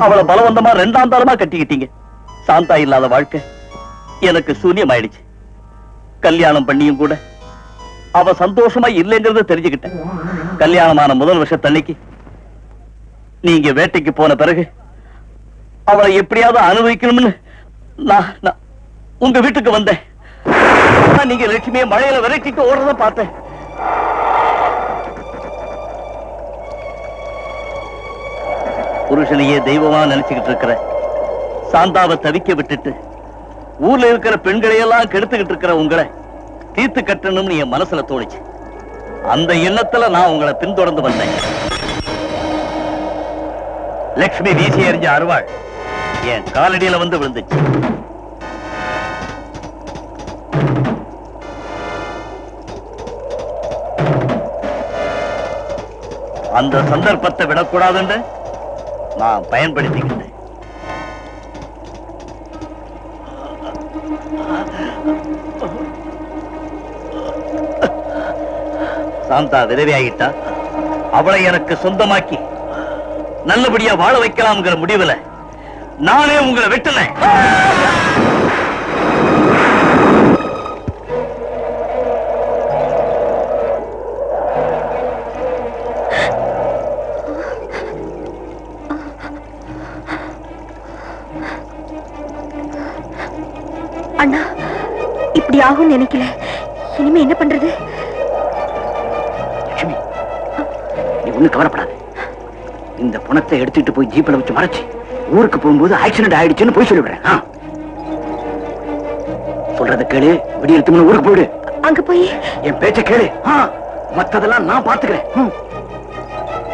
அவளை பலவந்தமா ரெண்டாம் தாரமா கட்டிக்கிட்டீங்க. சாந்தா இல்லாத வாழ்க்கை எனக்கு சூன்யமாயிடுச்சு. கல்யாணம் பண்ணியும் கூட அவ சந்தோஷமா இல்லைங்கிறத தெரிஞ்சுக்கிட்டேன். கல்யாணமான முதல் வருஷத்தன்னைக்கு நீங்க வேட்டைக்கு போன பிறகு அவளை எப்படியாவது அனுபவிக்கணும்னு நான் உங்க வீட்டுக்கு வந்தேன். நீங்க லட்சுமியை மழையில விரட்டிட்டு ஓடுறத பார்த்தேன். புருஷனையே தெய்வமா நினைச்சுக்கிட்டு இருக்கிற சாந்தாவை தவிக்க விட்டுட்டு ஊர்ல இருக்கிற பெண்களையெல்லாம் கெடுத்துக்கிட்டு இருக்கிற உங்களை தீர்த்து கட்டணும்னு என் மனசுல தோணுச்சு. அந்த எண்ணத்துல நான் உங்களை பின்தொடர்ந்து வந்தேன். லட்சுமி வீசி எறிஞ்ச அருவாள் என் காலடியில வந்து விழுந்துச்சு. அந்த சந்தர்ப்பத்தை விடக்கூடாதுன்னு நான் பயன்படுத்திக்கிட்டேன். சாந்தா விதவையாகிட்டா. அவளை எனக்கு சொந்தமாக்கி நல்லபடியா வாழ வைக்கலாம்ங்கிற முடிவுல நானே உங்களை வெட்டினேன். அண்ணா, இப்படி ஆகும் நினைக்கல. இனிமே என்ன பண்றது? லட்சுமி, நீ ஒண்ணு கவலைப்படாது. இந்த பணத்தை எடுத்துட்டு போய் ஜீப்ல வச்சு மறைச்சு ஊருக்கு போகும்போது ஆக்சிடென்ட் ஆயிடுச்சுன்னு போய் சொல்லிவிடுறேன். சொல்றத கேளு. விடிய எடுத்து ஊருக்கு போயிடு. அங்க போய் என் பேச்ச கேளு. மத்ததெல்லாம் நான் பாத்துக்கிறேன்.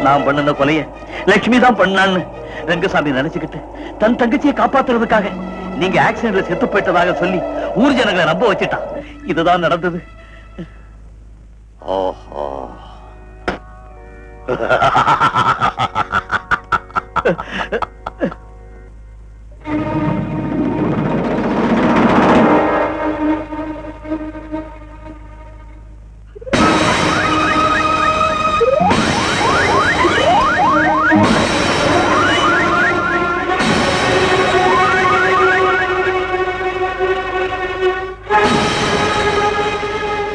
நான் பண்ண கொலைய லட்சுமி தான் பண்ணான்னு ரங்கசாமி நினைச்சுக்கிட்டு தன் தங்கச்சியை காப்பாத்துறதுக்காக நீங்க ஆக்சிடென்ட்ல செத்து போயிட்டதாக சொல்லி ஊர் ஜனங்களை நம்ப வச்சுட்டான். இதுதான் நடந்தது. ஓஹோ.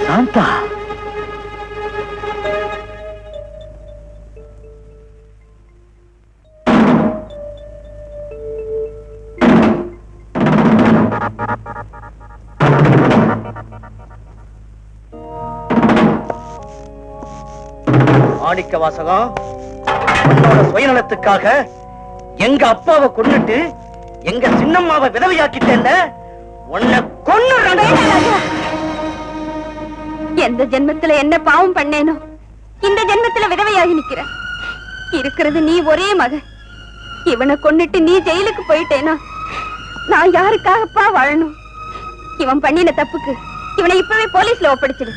சாந்தா, மாணிக்க வாசகம், உன்னோட சுயநலத்துக்காக எங்க அப்பாவை கொன்னுட்டு எங்க சின்னம்மாவை விதவையாக்கிட்டேன்ல, உன்னை கொன்னு. எந்த ஜென்மத்துல என்ன பாவம் பண்ணேனோ இந்த ஜென்மத்துல விதவையாகி நிக்கிறேன். இருக்கிறது நீ ஒரே மகன். இவனை கொன்னுட்டு நீ ஜெயிலுக்கு போயிட்டேனா நான் யாருக்காகப்பா வாழணும்? இவன் பண்ணின தப்புக்கு இவனை இப்பவே போலீஸ்ல ஒப்படைச்சிடு.